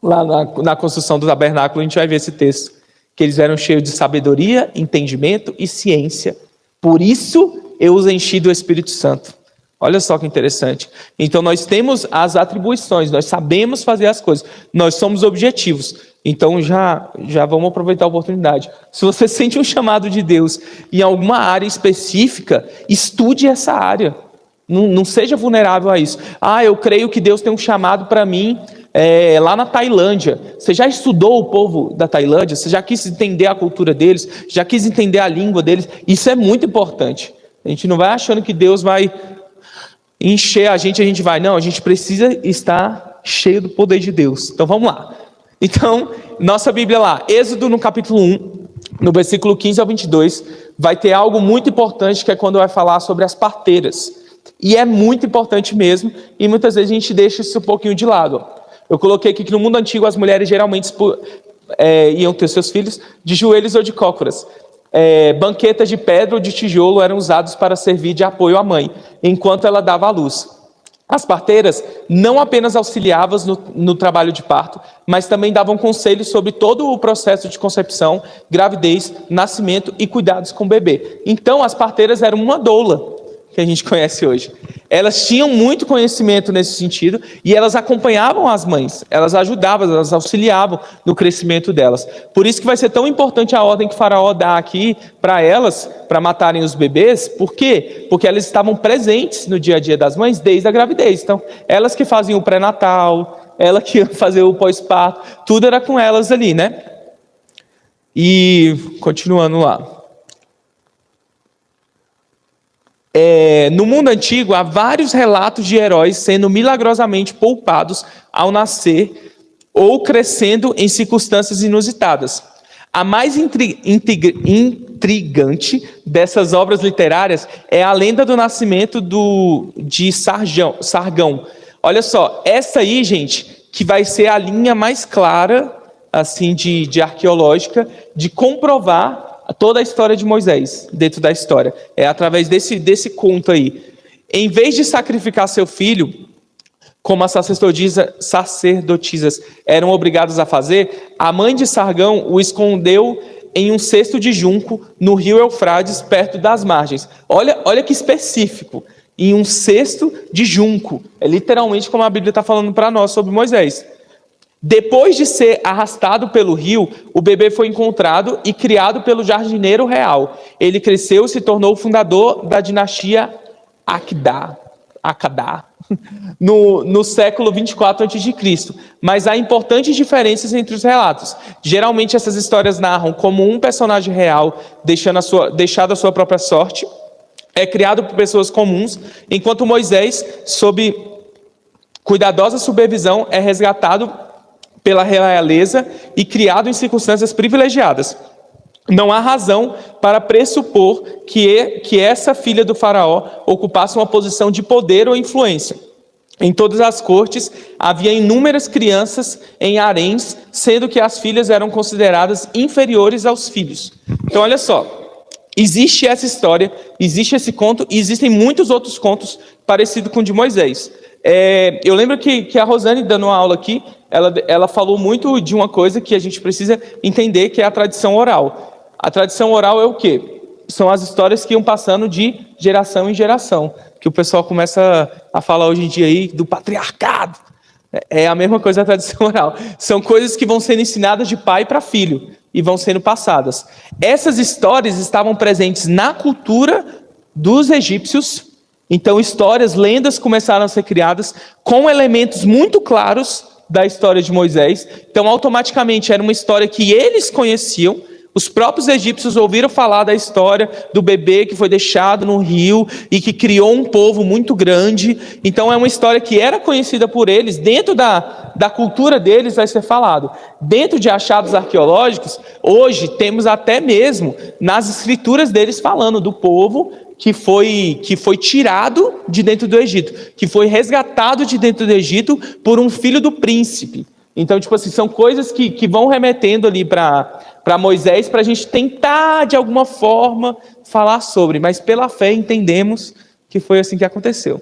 Lá na construção do tabernáculo a gente vai ver esse texto. Que eles eram cheios de sabedoria, entendimento e ciência. Por isso eu os enchi do Espírito Santo. Olha só que interessante. Então nós temos as atribuições, nós sabemos fazer as coisas, nós somos objetivos. Então já vamos aproveitar a oportunidade. Se você sente um chamado de Deus em alguma área específica, estude essa área. Não seja vulnerável a isso. Eu creio que Deus tem um chamado para mim lá na Tailândia. Você já estudou o povo da Tailândia? Você já quis entender a cultura deles? Já quis entender a língua deles? Isso é muito importante. A gente não vai achando que Deus vai encher a gente vai. Não, a gente precisa estar cheio do poder de Deus. Então vamos lá. Então, nossa Bíblia lá, Êxodo no capítulo 1, no versículo 15 ao 22, vai ter algo muito importante que é quando vai falar sobre as parteiras. E é muito importante mesmo, e muitas vezes a gente deixa isso um pouquinho de lado. Eu coloquei aqui que no mundo antigo as mulheres geralmente iam ter seus filhos de joelhos ou de cócoras. Banquetas de pedra ou de tijolo eram usados para servir de apoio à mãe, enquanto ela dava à luz. As parteiras não apenas auxiliavam no trabalho de parto, mas também davam conselhos sobre todo o processo de concepção, gravidez, nascimento e cuidados com o bebê. Então, as parteiras eram uma doula, que a gente conhece hoje. Elas tinham muito conhecimento nesse sentido e elas acompanhavam as mães, elas ajudavam, elas auxiliavam no crescimento delas. Por isso que vai ser tão importante a ordem que Faraó dá aqui para elas, para matarem os bebês. Por quê? Porque elas estavam presentes no dia a dia das mães desde a gravidez. Então, elas que faziam o pré-natal, elas que faziam o pós-parto, tudo era com elas ali, né? E, continuando lá. No mundo antigo, há vários relatos de heróis sendo milagrosamente poupados ao nascer ou crescendo em circunstâncias inusitadas. A mais intrigante dessas obras literárias é a lenda do nascimento de Sargão. Olha só, essa aí, gente, que vai ser a linha mais clara assim, de arqueológica de comprovar toda a história de Moisés, dentro da história. É através desse conto aí. Em vez de sacrificar seu filho, como as sacerdotisas eram obrigadas a fazer, a mãe de Sargão o escondeu em um cesto de junco no rio Eufrates, perto das margens. Olha que específico. Em um cesto de junco. É literalmente como a Bíblia está falando para nós sobre Moisés. Depois de ser arrastado pelo rio, o bebê foi encontrado e criado pelo jardineiro real. Ele cresceu e se tornou o fundador da dinastia Acadá, no século 24 a.C. Mas há importantes diferenças entre os relatos. Geralmente essas histórias narram como um personagem real, deixado a sua própria sorte, é criado por pessoas comuns, enquanto Moisés, sob cuidadosa supervisão, é resgatado pela realeza e criado em circunstâncias privilegiadas. Não há razão para pressupor que essa filha do faraó ocupasse uma posição de poder ou influência. Em todas as cortes havia inúmeras crianças em haréns, sendo que as filhas eram consideradas inferiores aos filhos. Então olha só, existe essa história, existe esse conto e existem muitos outros contos parecidos com o de Moisés. Eu lembro que a Rosane, dando uma aula aqui, ela falou muito de uma coisa que a gente precisa entender, que é a tradição oral. A tradição oral é o quê? São as histórias que iam passando de geração em geração, que o pessoal começa a falar hoje em dia aí do patriarcado. É a mesma coisa da tradição oral. São coisas que vão sendo ensinadas de pai para filho e vão sendo passadas. Essas histórias estavam presentes na cultura dos egípcios. Então, histórias, lendas começaram a ser criadas com elementos muito claros da história de Moisés. Então, automaticamente, era uma história que eles conheciam. Os próprios egípcios ouviram falar da história do bebê que foi deixado no rio e que criou um povo muito grande. Então, é uma história que era conhecida por eles. Dentro da cultura deles vai ser falado. Dentro de achados arqueológicos, hoje temos até mesmo nas escrituras deles falando do povo que foi tirado de dentro do Egito, que foi resgatado de dentro do Egito por um filho do príncipe. Então, tipo assim, são coisas que vão remetendo ali para Moisés, para a gente tentar, de alguma forma, falar sobre. Mas pela fé entendemos que foi assim que aconteceu.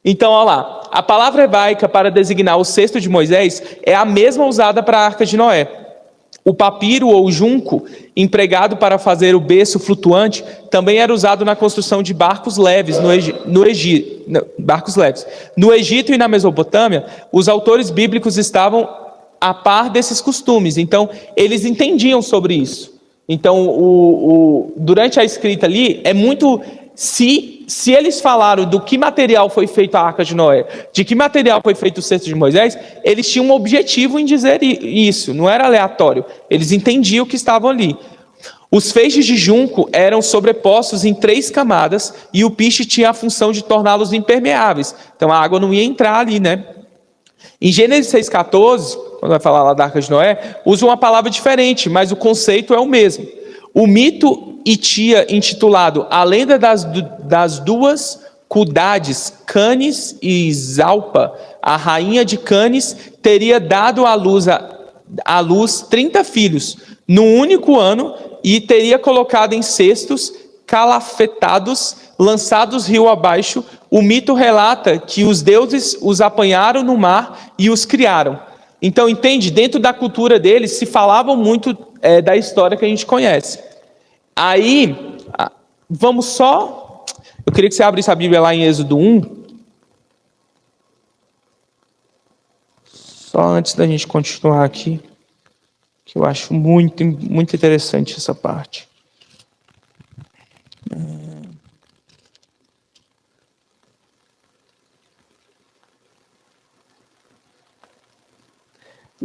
Então, olha lá. A palavra hebraica para designar o cesto de Moisés é a mesma usada para a Arca de Noé. O papiro ou junco, empregado para fazer o berço flutuante, também era usado na construção de barcos leves No Egito e na Mesopotâmia, os autores bíblicos estavam a par desses costumes. Então, eles entendiam sobre isso. Então, durante a escrita ali, é muito... Se eles falaram do que material foi feito a Arca de Noé, de que material foi feito o cesto de Moisés, eles tinham um objetivo em dizer isso, não era aleatório. Eles entendiam o que estavam ali. Os feixes de junco eram sobrepostos em 3 camadas e o piche tinha a função de torná-los impermeáveis. Então a água não ia entrar ali, né? Em Gênesis 6,14, quando vai falar lá da Arca de Noé, usa uma palavra diferente, mas o conceito é o mesmo. O mito Itia, intitulado A Lenda das Duas Cudades, Canes e Zalpa, a rainha de Canes, teria dado à luz 30 filhos num único ano e teria colocado em cestos calafetados, lançados rio abaixo, O mito relata que os deuses os apanharam no mar e os criaram. Então, entende? Dentro da cultura deles se falavam muito da história que a gente conhece. Aí, vamos só... Eu queria que você abrisse a Bíblia lá em Êxodo 1. Só antes da gente continuar aqui, que eu acho muito, muito interessante essa parte.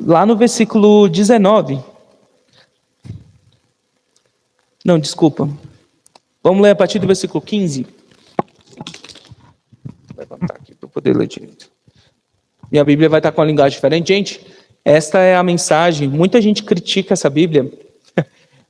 Lá no versículo 19. Não, desculpa. Vamos ler a partir do versículo 15. Vou levantar aqui para eu poder ler direito. Minha Bíblia vai estar com uma linguagem diferente. Gente, esta é a mensagem. Muita gente critica essa Bíblia,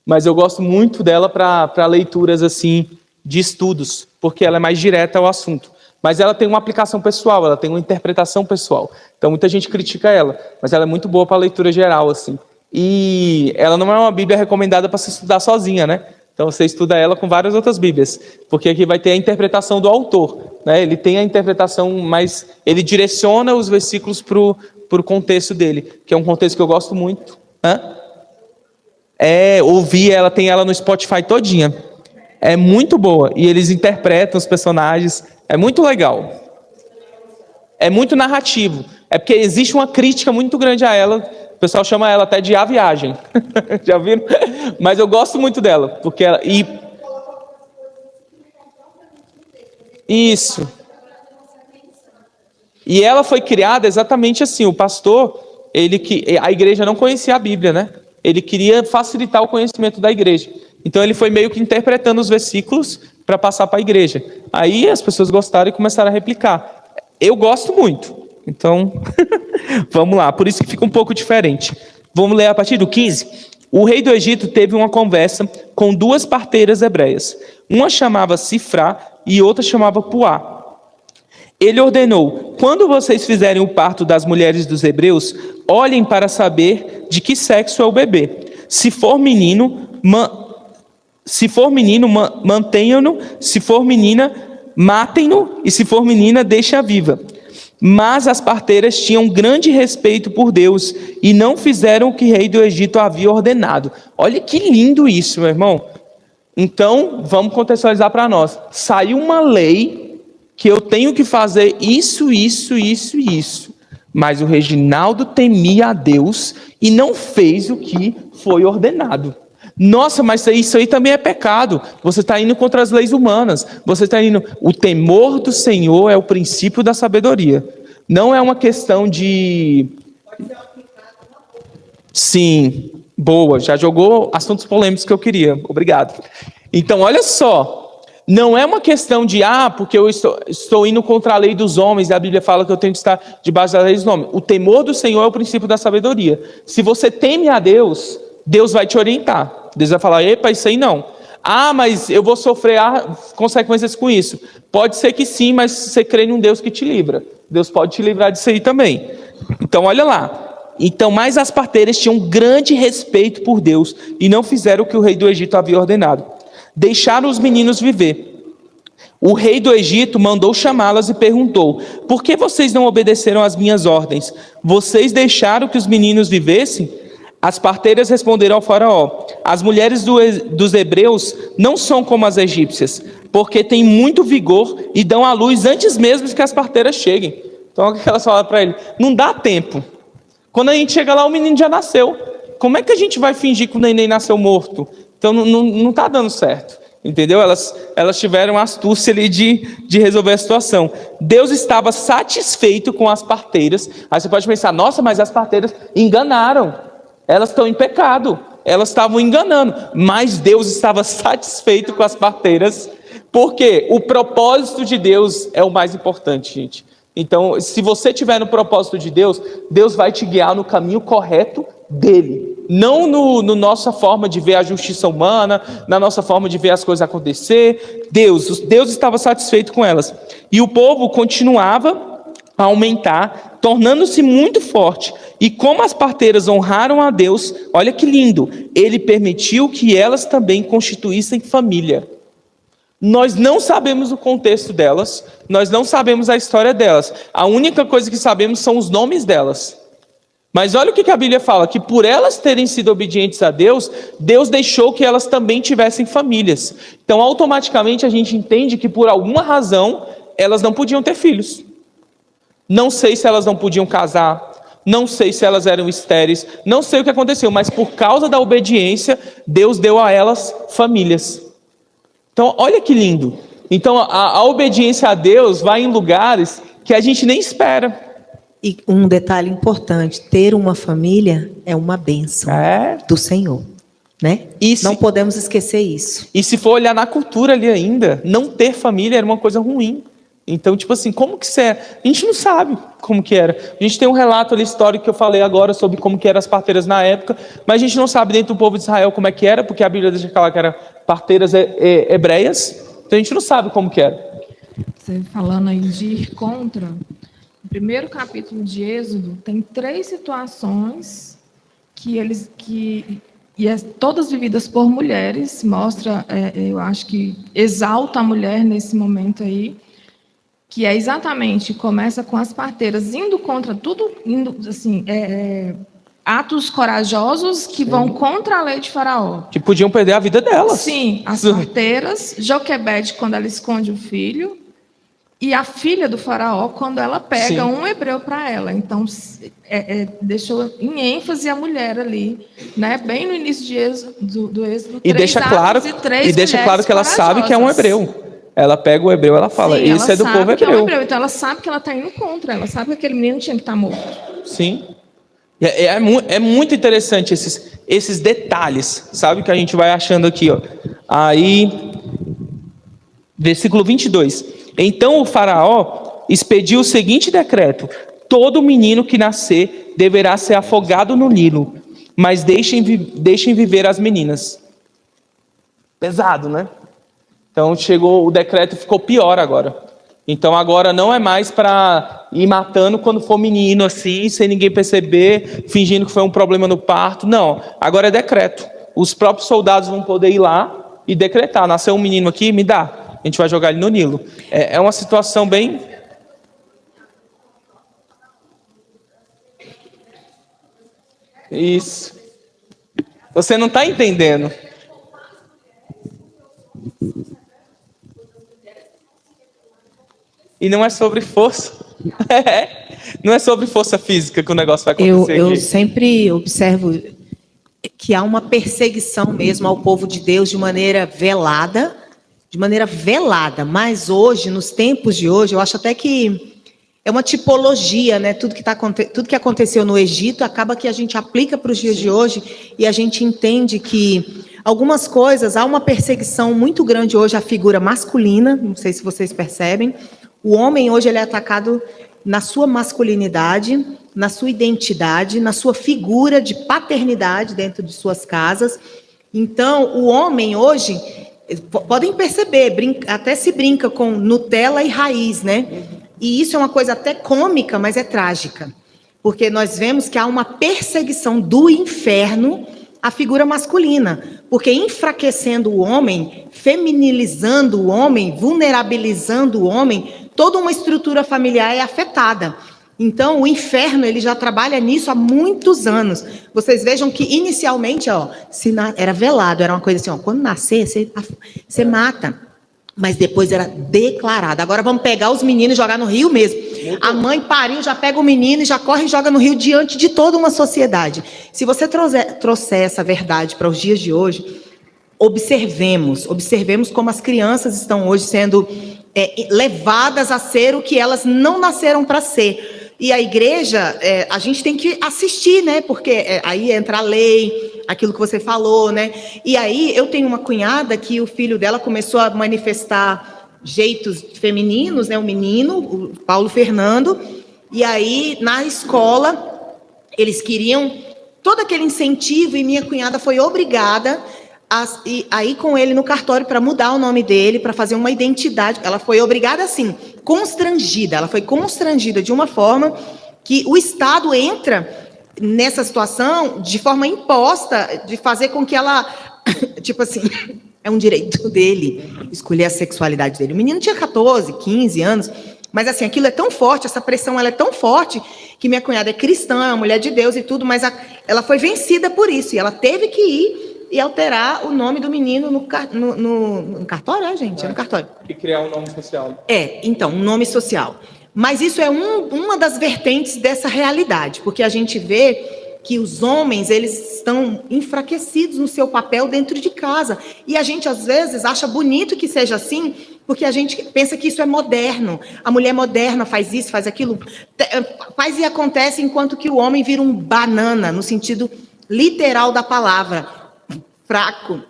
mas eu gosto muito dela para leituras assim de estudos, porque ela é mais direta ao assunto. Mas ela tem uma aplicação pessoal, ela tem uma interpretação pessoal. Então muita gente critica ela, mas ela é muito boa para leitura geral, assim. E ela não é uma Bíblia recomendada para se estudar sozinha, né? Então você estuda ela com várias outras Bíblias, porque aqui vai ter a interpretação do autor, né? Ele tem a interpretação, mas ele direciona os versículos para o contexto dele, que é um contexto que eu gosto muito. Ouvi ela, tem ela no Spotify todinha. É muito boa, e eles interpretam os personagens, é muito legal. É muito narrativo, é porque existe uma crítica muito grande a ela. O pessoal chama ela até de A Viagem. Já viram? Mas eu gosto muito dela, porque ela... Isso. E ela foi criada exatamente assim. O pastor, a igreja não conhecia a Bíblia, né? Ele queria facilitar o conhecimento da igreja. Então ele foi meio que interpretando os versículos para passar para a igreja. Aí as pessoas gostaram e começaram a replicar. Eu gosto muito. Então, vamos lá. Por isso que fica um pouco diferente. Vamos ler a partir do 15. O rei do Egito teve uma conversa com duas parteiras hebreias. Uma chamava Sifrá e outra chamava Puá. Ele ordenou: quando vocês fizerem o parto das mulheres dos hebreus, olhem para saber de que sexo é o bebê. Se for menino, mantenham-no. Se for menina, matem-no. E se for menina, deixem-a viva. Mas as parteiras tinham grande respeito por Deus e não fizeram o que o rei do Egito havia ordenado. Olha que lindo isso, meu irmão. Então, vamos contextualizar para nós. Saiu uma lei que eu tenho que fazer isso, isso, isso e isso. Mas o Reginaldo temia a Deus e não fez o que foi ordenado. Nossa, mas isso aí também é pecado. Você está indo contra as leis humanas. Você está indo... O temor do Senhor é o princípio da sabedoria. Não é uma questão de... Sim, boa. Já jogou assuntos polêmicos que eu queria. Obrigado. Então, olha só. Não é uma questão de, porque eu estou indo contra a lei dos homens, e a Bíblia fala que eu tenho que estar debaixo da lei dos homens. O temor do Senhor é o princípio da sabedoria. Se você teme a Deus, Deus vai te orientar. Deus vai falar: epa, isso aí não. Mas eu vou sofrer consequências com isso. Pode ser que sim, mas você crê num Deus que te livra. Deus pode te livrar disso aí também. Então, olha lá. Então, mas as parteiras tinham grande respeito por Deus e não fizeram o que o rei do Egito havia ordenado. Deixaram os meninos viver. O rei do Egito mandou chamá-las e perguntou: por que vocês não obedeceram às minhas ordens? Vocês deixaram que os meninos vivessem? As parteiras responderam ao faraó: as mulheres dos hebreus não são como as egípcias, porque têm muito vigor e dão à luz antes mesmo que as parteiras cheguem. Então, o que elas falaram para ele? Não dá tempo. Quando a gente chega lá, o menino já nasceu. Como é que a gente vai fingir que o neném nasceu morto? Então, não está dando certo. Entendeu? Elas tiveram a astúcia ali de resolver a situação. Deus estava satisfeito com as parteiras. Aí você pode pensar: nossa, mas as parteiras enganaram. Elas estão em pecado, elas estavam enganando, mas Deus estava satisfeito com as parteiras, porque o propósito de Deus é o mais importante, gente. Então, se você estiver no propósito de Deus, Deus vai te guiar no caminho correto dele, não no nossa forma de ver a justiça humana, na nossa forma de ver as coisas acontecer. Deus estava satisfeito com elas, e o povo continuava a aumentar, tornando-se muito forte. E como as parteiras honraram a Deus, olha que lindo, ele permitiu que elas também constituíssem família. Nós não sabemos o contexto delas, nós não sabemos a história delas. A única coisa que sabemos são os nomes delas. Mas olha o que a Bíblia fala, que por elas terem sido obedientes a Deus, Deus deixou que elas também tivessem famílias. Então, automaticamente, a gente entende que por alguma razão, elas não podiam ter filhos. Não sei se elas não podiam casar, não sei se elas eram estéreis, não sei o que aconteceu, mas por causa da obediência, Deus deu a elas famílias. Então, olha que lindo. Então, a obediência a Deus vai em lugares que a gente nem espera. E um detalhe importante, ter uma família é uma bênção do Senhor, né? Não podemos esquecer isso. E se for olhar na cultura ali ainda, não ter família era uma coisa ruim. Então, tipo assim, como que isso é? A gente não sabe como que era. A gente tem um relato ali histórico que eu falei agora sobre como que eram as parteiras na época, mas a gente não sabe dentro do povo de Israel como é que era, porque a Bíblia deixa claro que eram parteiras hebreias, então a gente não sabe como que era. Você falando aí de ir contra, no primeiro capítulo de Êxodo, tem 3 situações todas vividas por mulheres, mostra, eu acho que exalta a mulher nesse momento aí, que é exatamente, começa com as parteiras indo contra tudo, atos corajosos que vão contra a lei de Faraó. Que podiam perder a vida delas. Sim, as parteiras, Joquebede, quando ela esconde o filho, e a filha do Faraó, quando ela pega um hebreu para ela. Então, deixou em ênfase a mulher ali, né? Bem no início do Êxodo. E deixa claro que ela sabe que é um hebreu. Ela pega o hebreu, ela fala, esse é do povo hebreu. Então ela sabe que ela está indo contra, ela sabe que aquele menino tinha que estar morto. Sim. É muito interessante esses detalhes, sabe, que a gente vai achando aqui, ó. Aí, versículo 22. Então o faraó expediu o seguinte decreto: todo menino que nascer deverá ser afogado no Nilo, mas deixem viver as meninas. Pesado, né? Então o decreto ficou pior agora. Então agora não é mais para ir matando quando for menino assim, sem ninguém perceber, fingindo que foi um problema no parto. Não, agora é decreto. Os próprios soldados vão poder ir lá e decretar: nasceu um menino aqui, me dá. A gente vai jogar ele no Nilo. É uma situação bem... Isso. Você não está entendendo. E não é sobre força. Não é sobre força física que o negócio vai acontecer eu aqui. sempre observo que há uma perseguição mesmo ao povo de Deus de maneira velada, mas hoje, nos tempos de hoje, eu acho até que é uma tipologia, né? Tudo que aconteceu no Egito acaba que a gente aplica para os dias de hoje e a gente entende que algumas coisas, há uma perseguição muito grande hoje à figura masculina, não sei se vocês percebem. O homem hoje ele é atacado na sua masculinidade, na sua identidade, na sua figura de paternidade dentro de suas casas. Então, o homem hoje, podem perceber, até se brinca com Nutella e raiz, né? E isso é uma coisa até cômica, mas é trágica. Porque nós vemos que há uma perseguição do inferno à figura masculina. Porque enfraquecendo o homem, feminilizando o homem, vulnerabilizando o homem, toda uma estrutura familiar é afetada. Então, o inferno ele já trabalha nisso há muitos anos. Vocês vejam que, inicialmente, era velado, era uma coisa assim, quando nascer, você mata. Mas depois era declarado. Agora vamos pegar os meninos e jogar no rio mesmo. A mãe pariu, já pega o menino e já corre e joga no rio diante de toda uma sociedade. Se você trouxer essa verdade para os dias de hoje, observemos como as crianças estão hoje sendo levadas a ser o que elas não nasceram para ser. E a igreja, a gente tem que assistir, né? Porque aí entra a lei, aquilo que você falou, né? E aí eu tenho uma cunhada que o filho dela começou a manifestar jeitos femininos, né? O menino, o Paulo Fernando. E aí, na escola, eles queriam todo aquele incentivo e minha cunhada foi obrigada a ir com ele no cartório para mudar o nome dele, para fazer uma identidade. Ela foi obrigada, assim, constrangida. Ela foi constrangida de uma forma que o Estado entra nessa situação de forma imposta, de fazer com que ela tipo assim, é um direito dele escolher a sexualidade dele. O menino tinha 14, 15 anos, mas assim, aquilo é tão forte, essa pressão ela é tão forte, que minha cunhada é cristã, é uma mulher de Deus e tudo, mas ela foi vencida por isso, e ela teve que ir e alterar o nome do menino no cartório, gente? É no cartório. E criar um nome social. Então, um nome social. Mas isso é uma das vertentes dessa realidade, porque a gente vê que os homens, eles estão enfraquecidos no seu papel dentro de casa. E a gente, às vezes, acha bonito que seja assim, porque a gente pensa que isso é moderno. A mulher moderna faz isso, faz aquilo, faz e acontece, enquanto que o homem vira um banana, no sentido literal da palavra, fraco,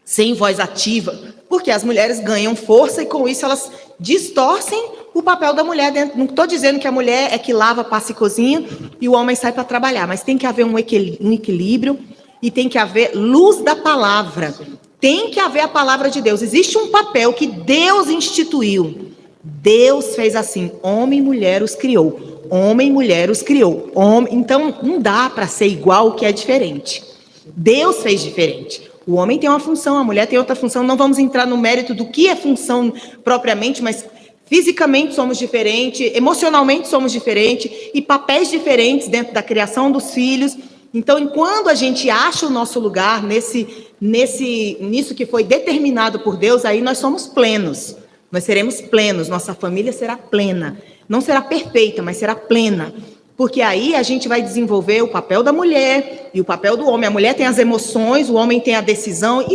sem voz ativa, porque as mulheres ganham força e, com isso, elas distorcem o papel da mulher dentro. Não estou dizendo que a mulher é que lava, passa e cozinha e o homem sai para trabalhar, mas tem que haver um equilíbrio e tem que haver luz da palavra. Tem que haver a palavra de Deus. Existe um papel que Deus instituiu. Deus fez assim: homem e mulher os criou. Homem e mulher os criou. Então, não dá para ser igual o que é diferente. Deus fez diferente. O homem tem uma função, a mulher tem outra função. Não vamos entrar no mérito do que é função propriamente, mas fisicamente somos diferentes, emocionalmente somos diferentes, e papéis diferentes dentro da criação dos filhos. Então, enquanto a gente acha o nosso lugar nisso que foi determinado por Deus, aí nós somos plenos. Nós seremos plenos, nossa família será plena. Não será perfeita, mas será plena. Porque aí a gente vai desenvolver o papel da mulher e o papel do homem. A mulher tem as emoções, o homem tem a decisão.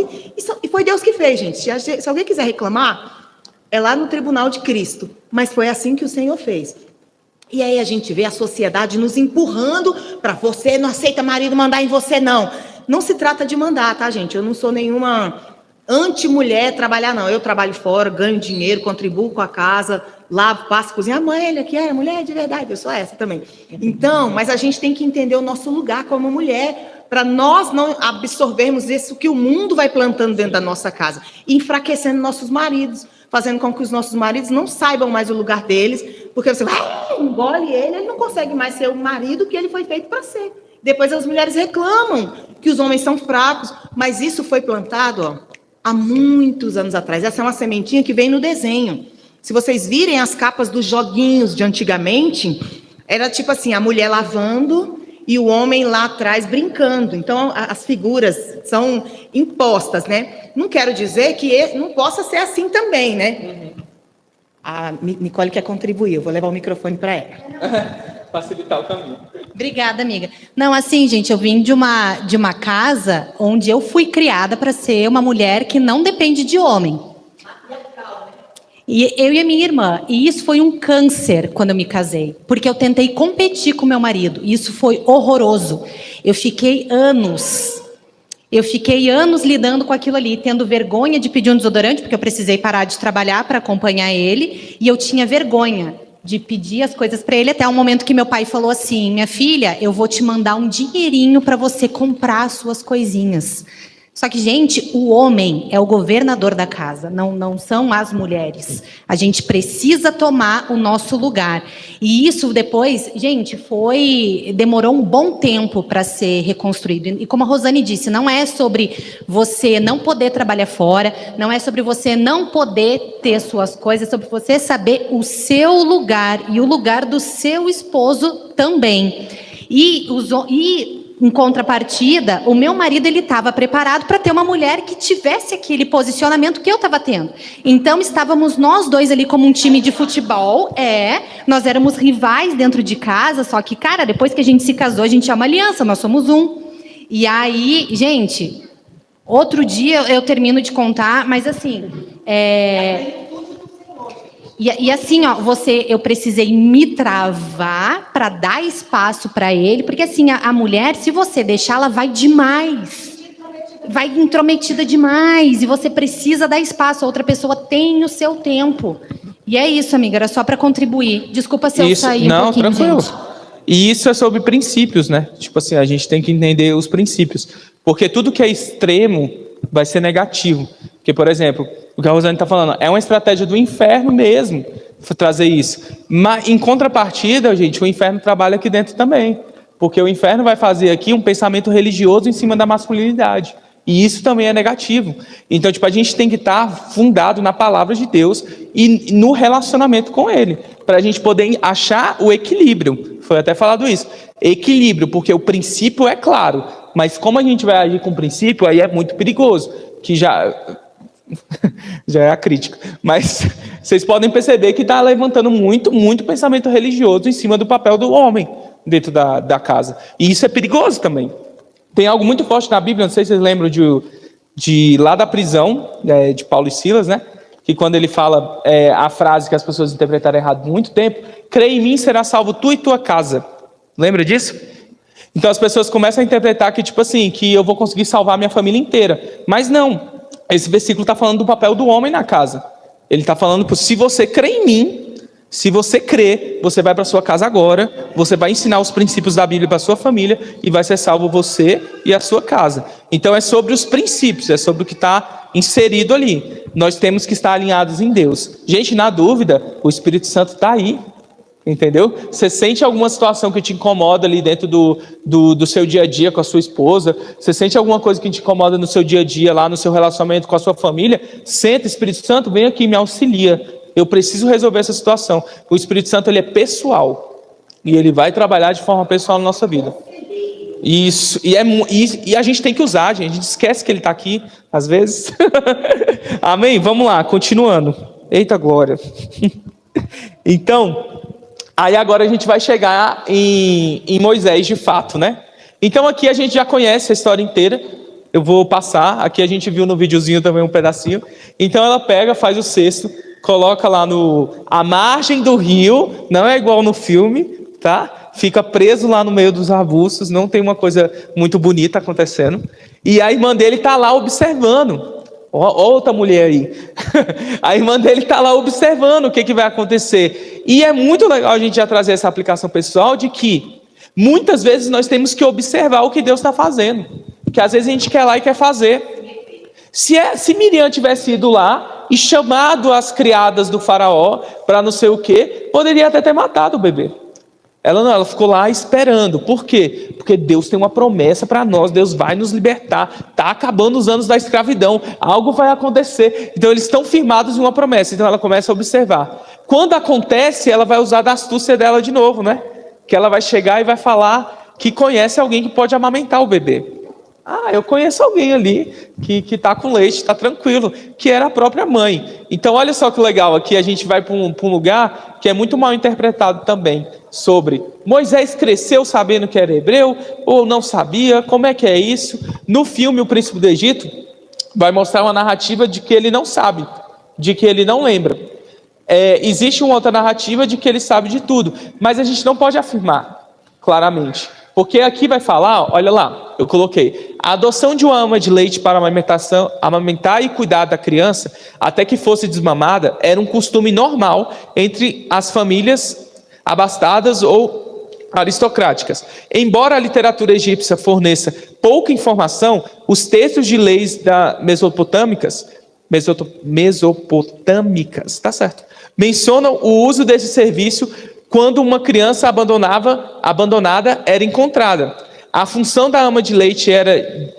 E foi Deus que fez, gente. Se alguém quiser reclamar, é lá no tribunal de Cristo. Mas foi assim que o Senhor fez. E aí a gente vê a sociedade nos empurrando para você não aceita marido mandar em você, não. Não se trata de mandar, tá, gente? Eu não sou nenhuma anti-mulher trabalhar, não. Eu trabalho fora, ganho dinheiro, contribuo com a casa, lavo, passo, cozinho. A mãe, ele aqui é mulher de verdade, eu sou essa também. Então, mas a gente tem que entender o nosso lugar como mulher, para nós não absorvermos isso que o mundo vai plantando dentro da nossa casa, enfraquecendo nossos maridos, fazendo com que os nossos maridos não saibam mais o lugar deles, porque você engole ele não consegue mais ser o marido que ele foi feito para ser. Depois as mulheres reclamam que os homens são fracos, mas isso foi plantado, há muitos anos atrás. Essa é uma sementinha que vem no desenho. Se vocês virem as capas dos joguinhos de antigamente, era tipo assim, a mulher lavando e o homem lá atrás brincando. Então, as figuras são impostas, né? Não quero dizer que não possa ser assim também, né? A Nicole quer contribuir, eu vou levar o microfone para ela. Facilitar o caminho. Obrigada, amiga. Não, assim, gente, eu vim de uma casa onde eu fui criada para ser uma mulher que não depende de homem. E eu e a minha irmã. E isso foi um câncer quando eu me casei. Porque eu tentei competir com meu marido. E isso foi horroroso. Eu fiquei anos lidando com aquilo ali, tendo vergonha de pedir um desodorante, porque eu precisei parar de trabalhar para acompanhar ele. E eu tinha vergonha de pedir as coisas para ele, até o momento que meu pai falou assim: minha filha, eu vou te mandar um dinheirinho para você comprar as suas coisinhas. Só que, gente, o homem é o governador da casa, não são as mulheres. A gente precisa tomar o nosso lugar. E isso depois, gente, demorou um bom tempo para ser reconstruído. E como a Rosane disse, não é sobre você não poder trabalhar fora, não é sobre você não poder ter suas coisas, é sobre você saber o seu lugar e o lugar do seu esposo também. Em contrapartida, o meu marido ele estava preparado para ter uma mulher que tivesse aquele posicionamento que eu estava tendo. Então estávamos nós dois ali como um time de futebol. Nós éramos rivais dentro de casa, só que, cara, depois que a gente se casou, a gente é uma aliança, nós somos um. E aí, gente, outro dia eu termino de contar, mas assim, E assim, ó, eu precisei me travar para dar espaço para ele, porque assim, a mulher, se você deixar, ela vai demais. Vai intrometida demais, e você precisa dar espaço, a outra pessoa tem o seu tempo. E é isso, amiga, era só para contribuir. Desculpa se eu saí um pouquinho, tranquilo. gente. E isso é sobre princípios, né? Tipo assim, a gente tem que entender os princípios. Porque tudo que é extremo vai ser negativo. Porque, por exemplo, o que a Rosane está falando, é uma estratégia do inferno mesmo, trazer isso. Mas, em contrapartida, gente, o inferno trabalha aqui dentro também. Porque o inferno vai fazer aqui um pensamento religioso em cima da masculinidade. E isso também é negativo. Então, tipo, a gente tem que estar fundado na palavra de Deus e no relacionamento com Ele, para a gente poder achar o equilíbrio. Foi até falado isso. Equilíbrio, porque o princípio é claro, mas como a gente vai agir com o princípio, aí é muito perigoso, que já é a crítica. Mas vocês podem perceber que está levantando muito pensamento religioso em cima do papel do homem dentro da casa. E isso é perigoso também. Tem algo muito forte na Bíblia, não sei se vocês lembram de lá da prisão, de Paulo e Silas, né? Que quando ele fala a frase que as pessoas interpretaram errado muito tempo, crê em mim, será salvo tu e tua casa. Lembra disso? Então as pessoas começam a interpretar que, tipo assim, que eu vou conseguir salvar minha família inteira. Mas não. Esse versículo está falando do papel do homem na casa. Ele está falando, se você crê em mim, se você crê, você vai para sua casa agora, você vai ensinar os princípios da Bíblia para sua família e vai ser salvo você e a sua casa. Então é sobre os princípios, é sobre o que está inserido ali. Nós temos que estar alinhados em Deus. Gente, na dúvida, o Espírito Santo está aí. Entendeu? Você sente alguma situação que te incomoda ali dentro do seu dia a dia com a sua esposa, você sente alguma coisa que te incomoda no seu dia a dia, lá no seu relacionamento com a sua família, senta, Espírito Santo, vem aqui, me auxilia. Eu preciso resolver essa situação. O Espírito Santo, ele é pessoal. E ele vai trabalhar de forma pessoal na nossa vida. Isso. E a gente tem que usar, a gente esquece que ele está aqui, às vezes. Amém? Vamos lá, continuando. Eita glória. Então, aí agora a gente vai chegar em Moisés de fato, né? Então aqui a gente já conhece a história inteira. Eu vou passar, aqui a gente viu no videozinho também um pedacinho. Então ela pega, faz o cesto, coloca lá à margem do rio, não é igual no filme, tá? Fica preso lá no meio dos arbustos, não tem uma coisa muito bonita acontecendo. E a irmã dele está lá observando. Outra mulher aí. A irmã dele está lá observando o que vai acontecer. E é muito legal a gente já trazer essa aplicação pessoal de que muitas vezes nós temos que observar o que Deus está fazendo. Porque às vezes a gente quer lá e quer fazer. Se Miriam tivesse ido lá e chamado as criadas do faraó para não sei o quê, poderia até ter matado o bebê. Ela não, ela ficou lá esperando. Por quê? Porque Deus tem uma promessa para nós. Deus vai nos libertar. Está acabando os anos da escravidão. Algo vai acontecer. Então eles estão firmados em uma promessa. Então ela começa a observar. Quando acontece, ela vai usar da astúcia dela de novo, né? Que ela vai chegar e vai falar que conhece alguém que pode amamentar o bebê. Ah, eu conheço alguém ali que está com leite, está tranquilo, que era a própria mãe. Então olha só que legal, aqui a gente vai para um lugar que é muito mal interpretado também, sobre Moisés cresceu sabendo que era hebreu, ou não sabia, como é que é isso? No filme O Príncipe do Egito, vai mostrar uma narrativa de que ele não sabe, de que ele não lembra. Existe uma outra narrativa de que ele sabe de tudo, mas a gente não pode afirmar claramente. Porque aqui vai falar, olha lá, eu coloquei, a adoção de uma ama de leite para amamentar e cuidar da criança, até que fosse desmamada, era um costume normal entre as famílias abastadas ou aristocráticas. Embora a literatura egípcia forneça pouca informação, os textos de leis mesopotâmicas, tá certo, mencionam o uso desse serviço quando uma criança abandonada era encontrada. A função da ama de leite era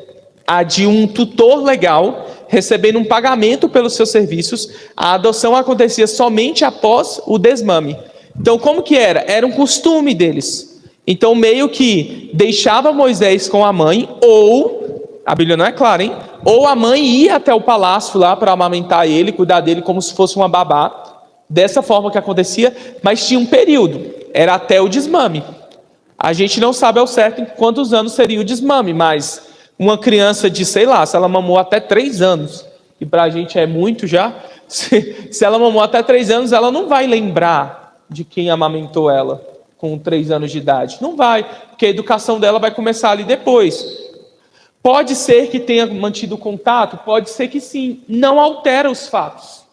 a de um tutor legal, recebendo um pagamento pelos seus serviços. A adoção acontecia somente após o desmame. Então, como que era? Era um costume deles. Então, meio que deixava Moisés com a mãe, ou, a Bíblia não é clara, hein? Ou a mãe ia até o palácio lá para amamentar ele, cuidar dele como se fosse uma babá. Dessa forma que acontecia, mas tinha um período, era até o desmame. A gente não sabe ao certo em quantos anos seria o desmame, mas uma criança de, sei lá, se ela mamou até 3 anos, e para a gente é muito já, se ela mamou até 3 anos, ela não vai lembrar de quem amamentou ela com 3 anos de idade. Não vai, porque a educação dela vai começar ali depois. Pode ser que tenha mantido contato, pode ser que sim, não altera os fatos.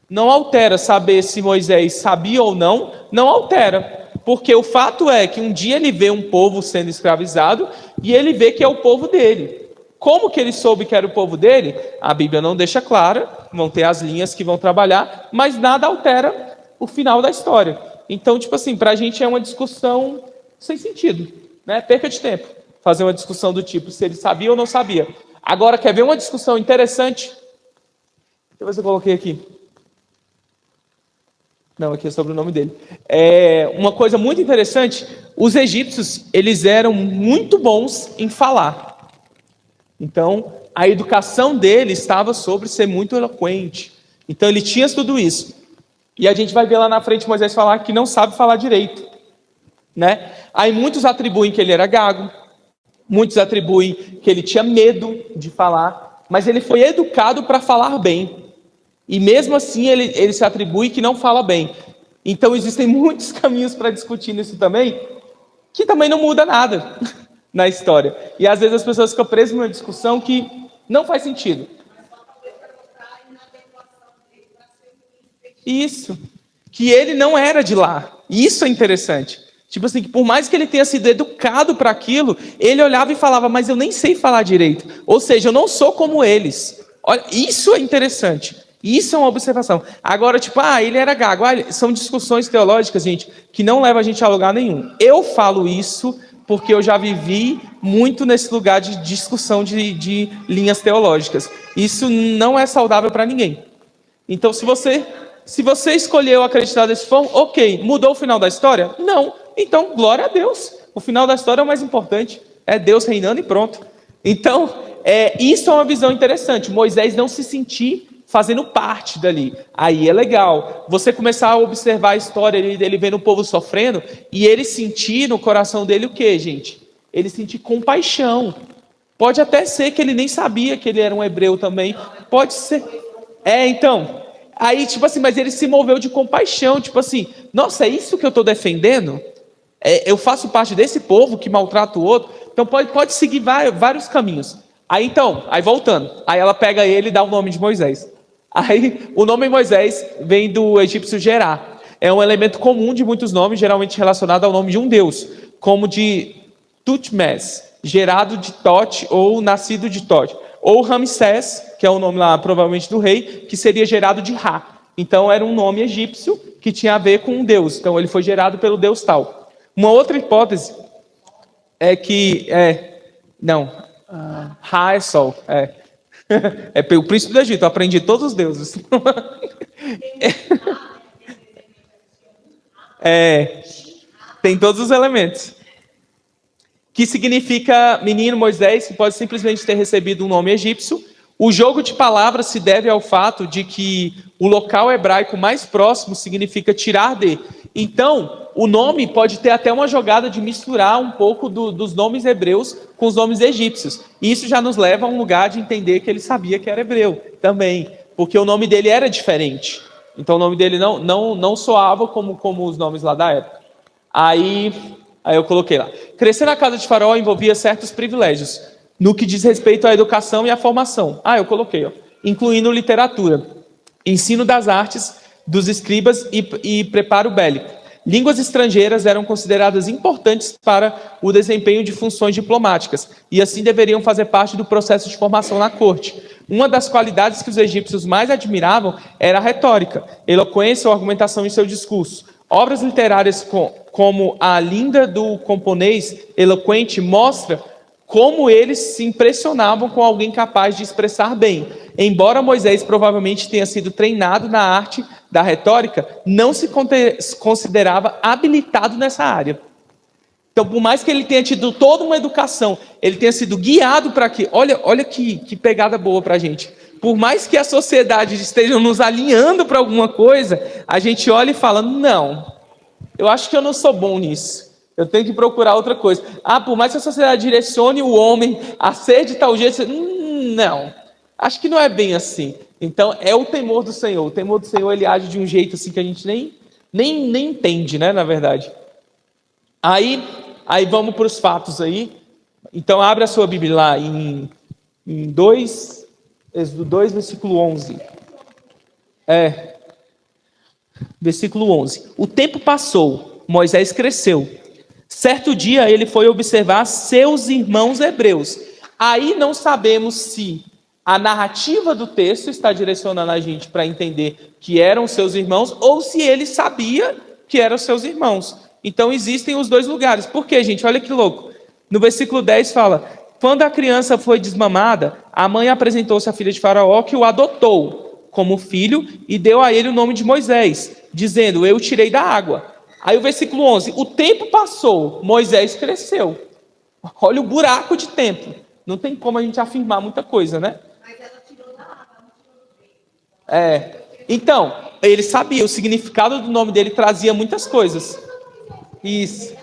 Não altera saber se Moisés sabia ou não, não altera. Porque o fato é que um dia ele vê um povo sendo escravizado e ele vê que é o povo dele. Como que ele soube que era o povo dele? A Bíblia não deixa clara, vão ter as linhas que vão trabalhar, mas nada altera o final da história. Então, tipo assim, para a gente é uma discussão sem sentido, né? Perca de tempo fazer uma discussão do tipo se ele sabia ou não sabia. Agora, quer ver uma discussão interessante? Deixa eu ver se eu coloquei aqui. Não, aqui é sobre o nome dele. Uma coisa muito interessante, os egípcios, eles eram muito bons em falar. Então, a educação dele estava sobre ser muito eloquente. Então, ele tinha tudo isso. E a gente vai ver lá na frente Moisés falar que não sabe falar direito, né? Aí muitos atribuem que ele era gago, muitos atribuem que ele tinha medo de falar, mas ele foi educado para falar bem. E mesmo assim ele se atribui que não fala bem. Então existem muitos caminhos para discutir nisso também, que também não muda nada na história. E às vezes as pessoas ficam presas numa discussão que não faz sentido. Isso, que ele não era de lá. Isso é interessante. Tipo assim, que por mais que ele tenha sido educado para aquilo, ele olhava e falava, mas eu nem sei falar direito. Ou seja, eu não sou como eles. Olha, isso é interessante. Isso é uma observação. Agora, tipo, ele era gago. São discussões teológicas, gente, que não levam a gente a lugar nenhum. Eu falo isso porque eu já vivi muito nesse lugar de discussão de linhas teológicas. Isso não é saudável para ninguém. Então, se você escolheu acreditar desse forma, ok. Mudou o final da história? Não. Então, glória a Deus. O final da história é o mais importante. É Deus reinando e pronto. Então, isso é uma visão interessante. Moisés não se sentir fazendo parte dali. Aí é legal. Você começar a observar a história dele vendo o povo sofrendo e ele sentir no coração dele o quê, gente? Ele sentir compaixão. Pode até ser que ele nem sabia que ele era um hebreu também. Pode ser. Então. Aí, tipo assim, mas ele se moveu de compaixão. Tipo assim, nossa, é isso que eu estou defendendo? Eu faço parte desse povo que maltrata o outro. Então pode seguir vários caminhos. Aí voltando. Aí ela pega ele e dá o nome de Moisés. Aí o nome Moisés vem do egípcio Gerá. É um elemento comum de muitos nomes, geralmente relacionado ao nome de um deus, como de Tutmés, gerado de Tote ou nascido de Tote. Ou Ramsés, que é o nome lá provavelmente do rei, que seria gerado de Ra. Então era um nome egípcio que tinha a ver com um deus. Então ele foi gerado pelo deus tal. Uma outra hipótese é que... Ra é sol. É o príncipe do Egito, eu aprendi todos os deuses. Tem todos os elementos. Que significa menino Moisés, que pode simplesmente ter recebido um nome egípcio. O jogo de palavras se deve ao fato de que o local hebraico mais próximo significa tirar de. Então, o nome pode ter até uma jogada de misturar um pouco dos nomes hebreus com os nomes egípcios. E isso já nos leva a um lugar de entender que ele sabia que era hebreu também, porque o nome dele era diferente. Então, o nome dele não soava como os nomes lá da época. Aí eu coloquei lá. Crescer na casa de Faraó envolvia certos privilégios, no que diz respeito à educação e à formação. Eu coloquei, incluindo literatura, ensino das artes, dos escribas e preparo bélico. Línguas estrangeiras eram consideradas importantes para o desempenho de funções diplomáticas e assim deveriam fazer parte do processo de formação na corte. Uma das qualidades que os egípcios mais admiravam era a retórica, eloquência ou argumentação em seu discurso. Obras literárias como a Linda do Camponês, eloquente, mostra como eles se impressionavam com alguém capaz de expressar bem. Embora Moisés provavelmente tenha sido treinado na arte da retórica, não se considerava habilitado nessa área. Então, por mais que ele tenha tido toda uma educação, ele tenha sido guiado para quê? Olha que pegada boa para a gente. Por mais que a sociedade esteja nos alinhando para alguma coisa, a gente olha e fala, não, eu acho que eu não sou bom nisso. Eu tenho que procurar outra coisa. Por mais que a sociedade direcione o homem a ser de tal jeito, não, acho que não é bem assim. Então, é o temor do Senhor. O temor do Senhor, ele age de um jeito assim que a gente nem entende, né, na verdade. Aí vamos para os fatos aí. Então, abre a sua Bíblia lá em Êxodo 2, versículo 11. Versículo 11. O tempo passou, Moisés cresceu. Certo dia ele foi observar seus irmãos hebreus. Aí não sabemos se a narrativa do texto está direcionando a gente para entender que eram seus irmãos ou se ele sabia que eram seus irmãos. Então existem os dois lugares. Por quê, gente? Olha que louco. No versículo 10 fala, Quando a criança foi desmamada, a mãe apresentou-se à filha de Faraó, que o adotou como filho e deu a ele o nome de Moisés, dizendo: eu o tirei da água. Aí o versículo 11: o tempo passou, Moisés cresceu. Olha o buraco de tempo. Não tem como a gente afirmar muita coisa, né? Mas ela tirou da água. Então, ele sabia, o significado do nome dele trazia muitas coisas. Isso.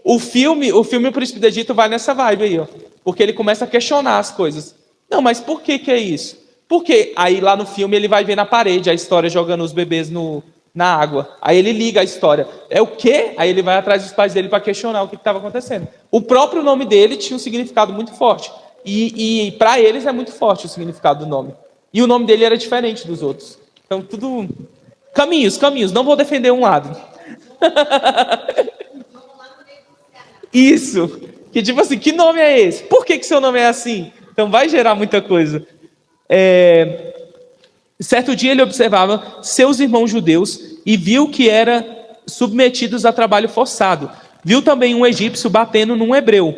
O filme O Príncipe do Egito vai nessa vibe aí, ó. Porque ele começa a questionar as coisas. Não, mas por que é isso? Porque aí lá no filme ele vai ver na parede a história jogando os bebês na água. Aí ele liga a história. É o quê? Aí ele vai atrás dos pais dele para questionar o que estava acontecendo. O próprio nome dele tinha um significado muito forte. E para eles é muito forte o significado do nome. E o nome dele era diferente dos outros. Então tudo... Caminhos. Não vou defender um lado. Isso. Que tipo assim, que nome é esse? Por que seu nome é assim? Então vai gerar muita coisa. Certo dia ele observava seus irmãos judeus e viu que eram submetidos a trabalho forçado. Viu também um egípcio batendo num hebreu,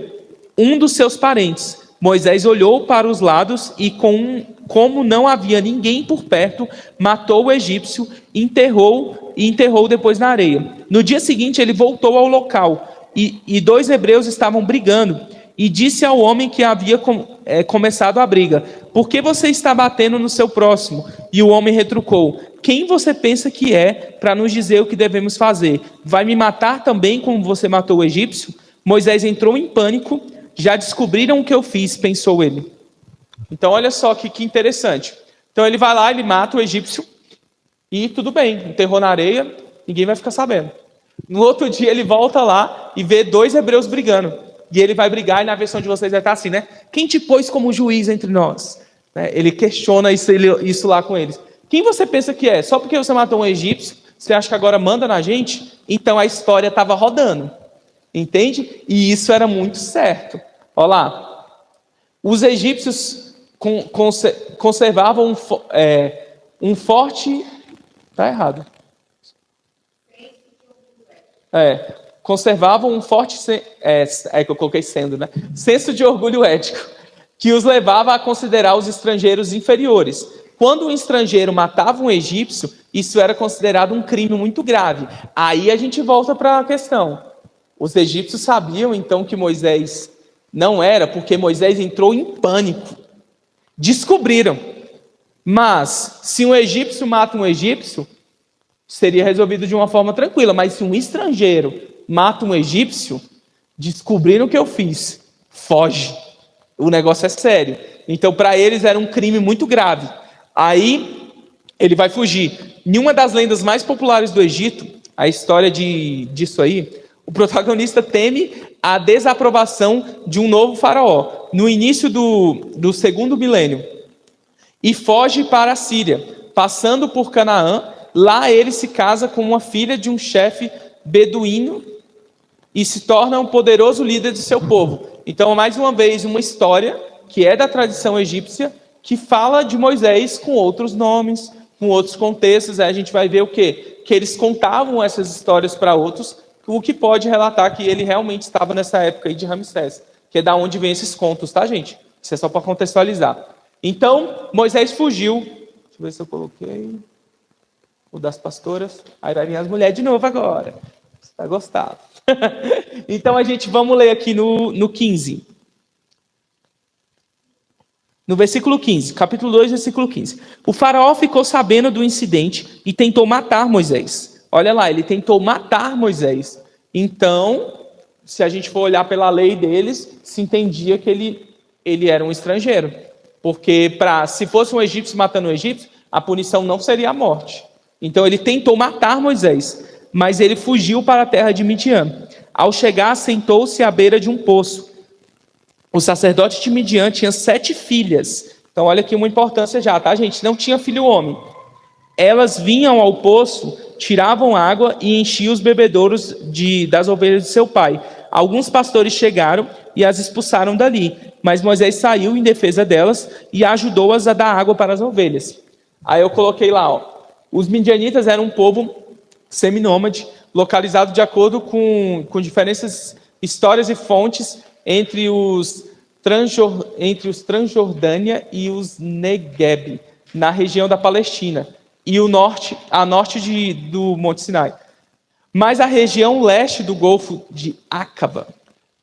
um dos seus parentes. Moisés olhou para os lados e, como não havia ninguém por perto, matou o egípcio e enterrou depois na areia. No dia seguinte ele voltou ao local e 2 hebreus estavam brigando. E disse ao homem que havia começado a briga: por que você está batendo no seu próximo? E o homem retrucou: quem você pensa que é para nos dizer o que devemos fazer? Vai me matar também como você matou o egípcio? Moisés entrou em pânico. Já descobriram o que eu fiz, pensou ele. Então olha só que interessante. Então ele vai lá, ele mata o egípcio e tudo bem, enterrou na areia, ninguém vai ficar sabendo. No outro dia ele volta lá e vê 2 hebreus brigando. E ele vai brigar, e na versão de vocês vai estar assim, né? Quem te pôs como juiz entre nós? Ele questiona isso lá com eles. Quem você pensa que é? Só porque você matou um egípcio, você acha que agora manda na gente? Então a história estava rodando. Entende? E isso era muito certo. Olha lá. Os egípcios conservavam um forte... Está errado. Conservavam um forte que eu coloquei sendo, né? Senso de orgulho ético, que os levava a considerar os estrangeiros inferiores. Quando um estrangeiro matava um egípcio, isso era considerado um crime muito grave. Aí a gente volta para a questão. Os egípcios sabiam então que Moisés não era, porque Moisés entrou em pânico. Descobriram. Mas se um egípcio mata um egípcio, seria resolvido de uma forma tranquila. Mas se um estrangeiro mata um egípcio, descobriram o que eu fiz, foge. O negócio é sério. Então, para eles era um crime muito grave. Aí, ele vai fugir. Em uma das lendas mais populares do Egito, a história disso aí, o protagonista teme a desaprovação de um novo faraó, no início do 2º milênio, e foge para a Síria. Passando por Canaã, lá ele se casa com uma filha de um chefe beduíno, e se torna um poderoso líder do seu povo. Então, mais uma vez, uma história que é da tradição egípcia, que fala de Moisés com outros nomes, com outros contextos. Aí a gente vai ver o quê? Que eles contavam essas histórias para outros, o que pode relatar que ele realmente estava nessa época aí de Ramsés, que é da onde vem esses contos, tá, gente? Isso é só para contextualizar. Então, Moisés fugiu. Deixa eu ver se eu coloquei o das pastoras. Aí vai vir as mulheres de novo agora. Você vai gostar. Então vamos ler aqui no 15. No versículo 15, capítulo 2, versículo 15. O faraó ficou sabendo do incidente e tentou matar Moisés. Olha lá, ele tentou matar Moisés. Então, se a gente for olhar pela lei deles, se entendia que ele era um estrangeiro. Porque se fosse um egípcio matando um egípcio, a punição não seria a morte. Então ele tentou matar Moisés, mas ele fugiu para a terra de Midian. Ao chegar, sentou-se à beira de um poço. O sacerdote de Midian tinha 7 filhas. Então olha aqui uma importância já, tá, gente? Não tinha filho homem. Elas vinham ao poço, tiravam água e enchiam os bebedouros das ovelhas de seu pai. Alguns pastores chegaram e as expulsaram dali, mas Moisés saiu em defesa delas e ajudou-as a dar água para as ovelhas. Aí eu coloquei lá, ó, os midianitas eram um povo seminômade, localizado de acordo com diferentes histórias e fontes entre os Transjordânia e os Negueb, na região da Palestina, e a norte do Monte Sinai. Mas a região leste do Golfo de Aqaba,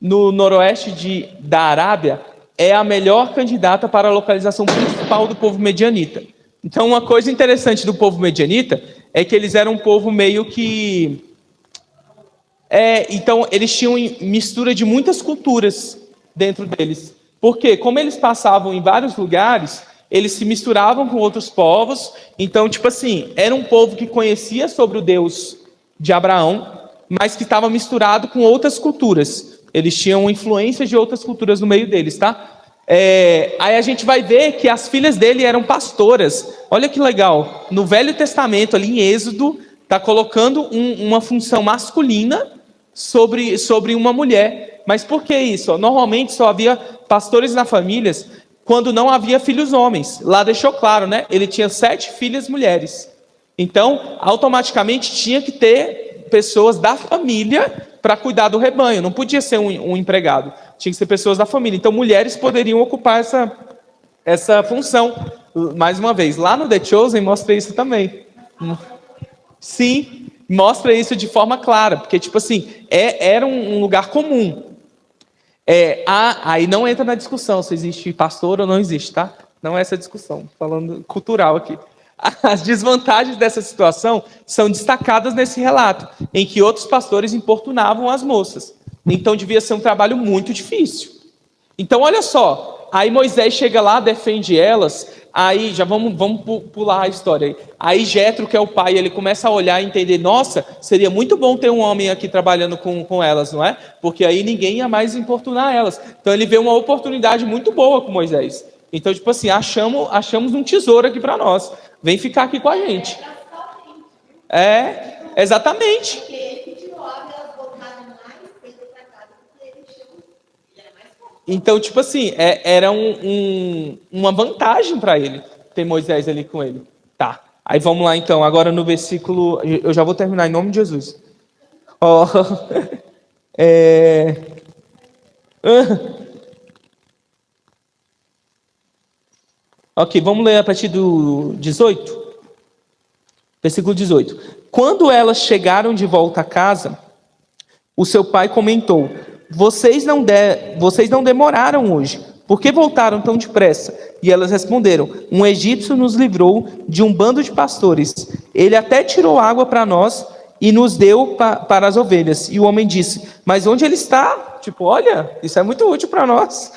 no noroeste da Arábia, é a melhor candidata para a localização principal do povo medianita. Então, uma coisa interessante do povo medianita é que eles eram um povo meio que... então, eles tinham mistura de muitas culturas dentro deles. Porque, como eles passavam em vários lugares, eles se misturavam com outros povos. Então, tipo assim, era um povo que conhecia sobre o Deus de Abraão, mas que estava misturado com outras culturas. Eles tinham influência de outras culturas no meio deles, tá? Aí a gente vai ver que as filhas dele eram pastoras. Olha que legal. No Velho Testamento, ali em Êxodo, está colocando uma função masculina sobre uma mulher. Mas por que isso? Normalmente só havia pastores na família quando não havia filhos homens. Lá deixou claro, né? Ele tinha 7 filhas mulheres. Então, automaticamente tinha que ter pessoas da família para cuidar do rebanho. Não podia ser um empregado. Tinha que ser pessoas da família. Então, mulheres poderiam ocupar essa função. Mais uma vez, lá no The Chosen mostra isso também. Sim, mostra isso de forma clara. Porque, tipo assim, era um lugar comum. Aí não entra na discussão se existe pastor ou não existe, tá? Não é essa discussão. Falando cultural aqui. As desvantagens dessa situação são destacadas nesse relato, em que outros pastores importunavam as moças. Então devia ser um trabalho muito difícil. Então olha só, aí Moisés chega lá, defende elas, aí já vamos pular a história. Aí Jetro, que é o pai, ele começa a olhar e entender, nossa, seria muito bom ter um homem aqui trabalhando com elas, não é? Porque aí ninguém ia mais importunar elas. Então ele vê uma oportunidade muito boa com Moisés. Então, tipo assim, achamos um tesouro aqui para nós. Vem ficar aqui com a gente. Exatamente. Então, tipo assim, era uma vantagem para ele ter Moisés ali com ele. Tá, aí vamos lá então, agora no versículo... Eu já vou terminar em nome de Jesus. Ok, vamos ler a partir do 18. Versículo 18. Quando elas chegaram de volta a casa, o seu pai comentou: Vocês não demoraram hoje. Por que voltaram tão depressa? E elas responderam: Um egípcio nos livrou de um bando de pastores. Ele até tirou água para nós e nos deu para as ovelhas. E o homem disse: Mas onde ele está? Tipo, olha, isso é muito útil para nós.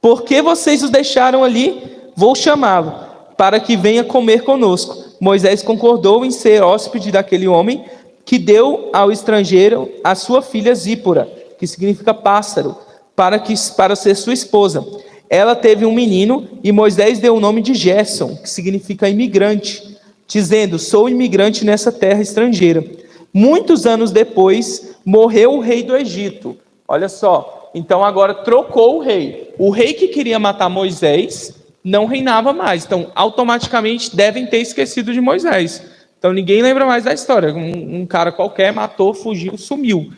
Por que vocês os deixaram ali? Vou chamá-lo, para que venha comer conosco. Moisés concordou em ser hóspede daquele homem, que deu ao estrangeiro a sua filha Zípora, que significa pássaro, para ser sua esposa. Ela teve um menino, e Moisés deu o nome de Gerson, que significa imigrante, dizendo: Sou imigrante nessa terra estrangeira. Muitos anos depois, morreu o rei do Egito. Olha só, então agora trocou o rei. O rei que queria matar Moisés não reinava mais. Então, automaticamente, devem ter esquecido de Moisés. Então, ninguém lembra mais da história. Um cara qualquer matou, fugiu, sumiu.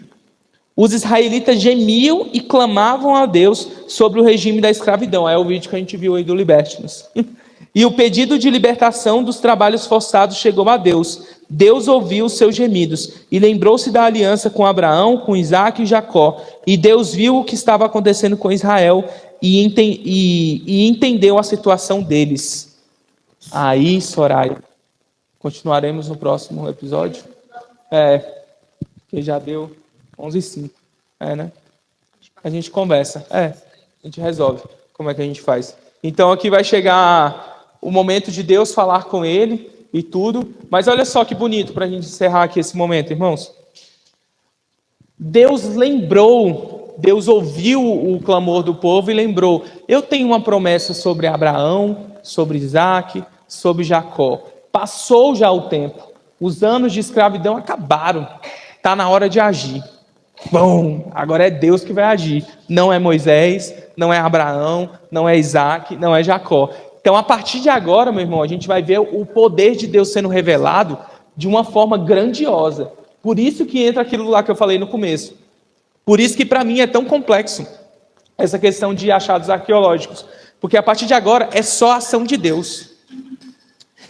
Os israelitas gemiam e clamavam a Deus sobre o regime da escravidão. É o vídeo que a gente viu aí do Libertinos. E o pedido de libertação dos trabalhos forçados chegou a Deus. Deus ouviu os seus gemidos e lembrou-se da aliança com Abraão, com Isaac e Jacó. E Deus viu o que estava acontecendo com Israel e entendeu a situação deles. Aí, Soraya, continuaremos no próximo episódio? Que já deu 11h05. Né? A gente conversa. A gente resolve como é que a gente faz. Então aqui vai chegar o momento de Deus falar com ele e tudo. Mas olha só que bonito para a gente encerrar aqui esse momento, irmãos. Deus ouviu o clamor do povo e lembrou: eu tenho uma promessa sobre Abraão, sobre Isaac, sobre Jacó. Passou já o tempo. Os anos de escravidão acabaram. Está na hora de agir. Bom, agora é Deus que vai agir. Não é Moisés, não é Abraão, não é Isaac, não é Jacó. Então, a partir de agora, meu irmão, a gente vai ver o poder de Deus sendo revelado de uma forma grandiosa. Por isso que entra aquilo lá que eu falei no começo. Por isso que para mim é tão complexo. essa questão de achados arqueológicos. Porque a partir de agora é só a ação de Deus.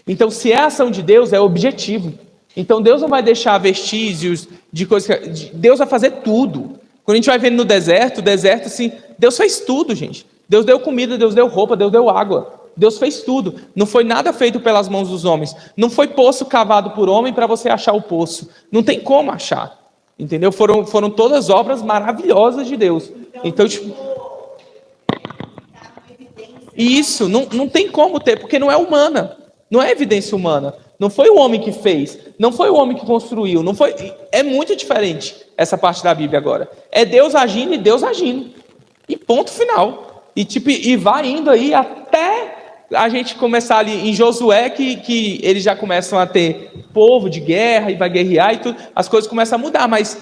Então, se é a ação de Deus, é objetivo. Então, Deus não vai deixar vestígios de coisas. Deus vai fazer tudo. Quando a gente vai vendo no deserto, o deserto, assim, Deus fez tudo, gente. Deus deu comida, Deus deu roupa, Deus deu água. Deus fez tudo. Não foi nada feito pelas mãos dos homens. Não foi poço cavado por homem para você achar o poço. Não tem como achar. Entendeu? Foram todas obras maravilhosas de Deus. Então, tipo, isso, não tem como ter, porque não é humana. Não é evidência humana. Não foi o homem que fez. Não foi o homem que construiu. Não foi. É muito diferente essa parte da Bíblia agora. É Deus agindo e Deus agindo. E ponto final. E vai indo aí até a gente começar ali em Josué, que eles já começam a ter povo de guerra e vai guerrear e tudo. As coisas começam a mudar, mas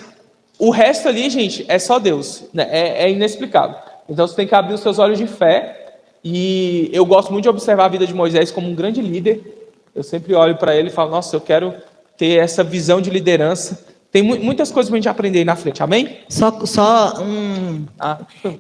o resto ali, gente, é só Deus. Né? É inexplicável. Então você tem que abrir os seus olhos de fé. E eu gosto muito de observar a vida de Moisés como um grande líder. Eu sempre olho para ele e falo, nossa, eu quero ter essa visão de liderança. Tem muitas coisas para a gente aprender aí na frente, amém?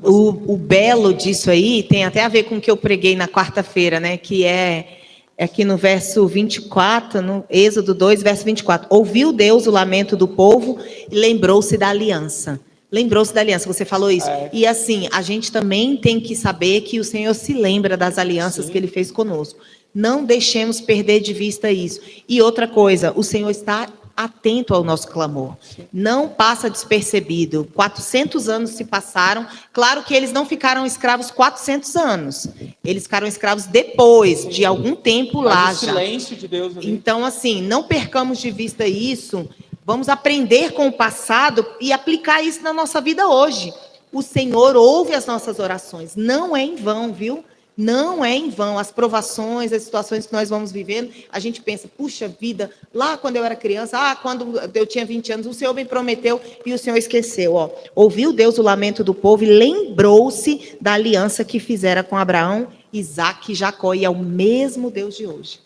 O belo disso aí tem até a ver com o que eu preguei na quarta-feira, né? Que é aqui no verso 24, no Êxodo 2, verso 24. Ouviu Deus o lamento do povo e lembrou-se da aliança. Lembrou-se da aliança, você falou isso. E assim, a gente também tem que saber que o Senhor se lembra das alianças que Ele fez conosco. Não deixemos perder de vista isso. E outra coisa, o Senhor está atento ao nosso clamor. Não passa despercebido. 400 anos se passaram. Claro que eles não ficaram escravos 400 anos. Eles ficaram escravos depois de algum tempo lá já. Silêncio de Deus ali. Então, assim, não percamos de vista isso. Vamos aprender com o passado e aplicar isso na nossa vida hoje. O Senhor ouve as nossas orações. Não é em vão, viu? Não é em vão. As provações, as situações que nós vamos vivendo, a gente pensa, puxa vida, lá quando eu era criança, quando eu tinha 20 anos, o Senhor me prometeu e o Senhor esqueceu. Ouviu Deus o lamento do povo e lembrou-se da aliança que fizera com Abraão, Isaque e Jacó. E é o mesmo Deus de hoje.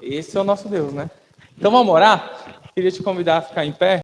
Esse é o nosso Deus, né? Então vamos orar? Queria te convidar a ficar em pé.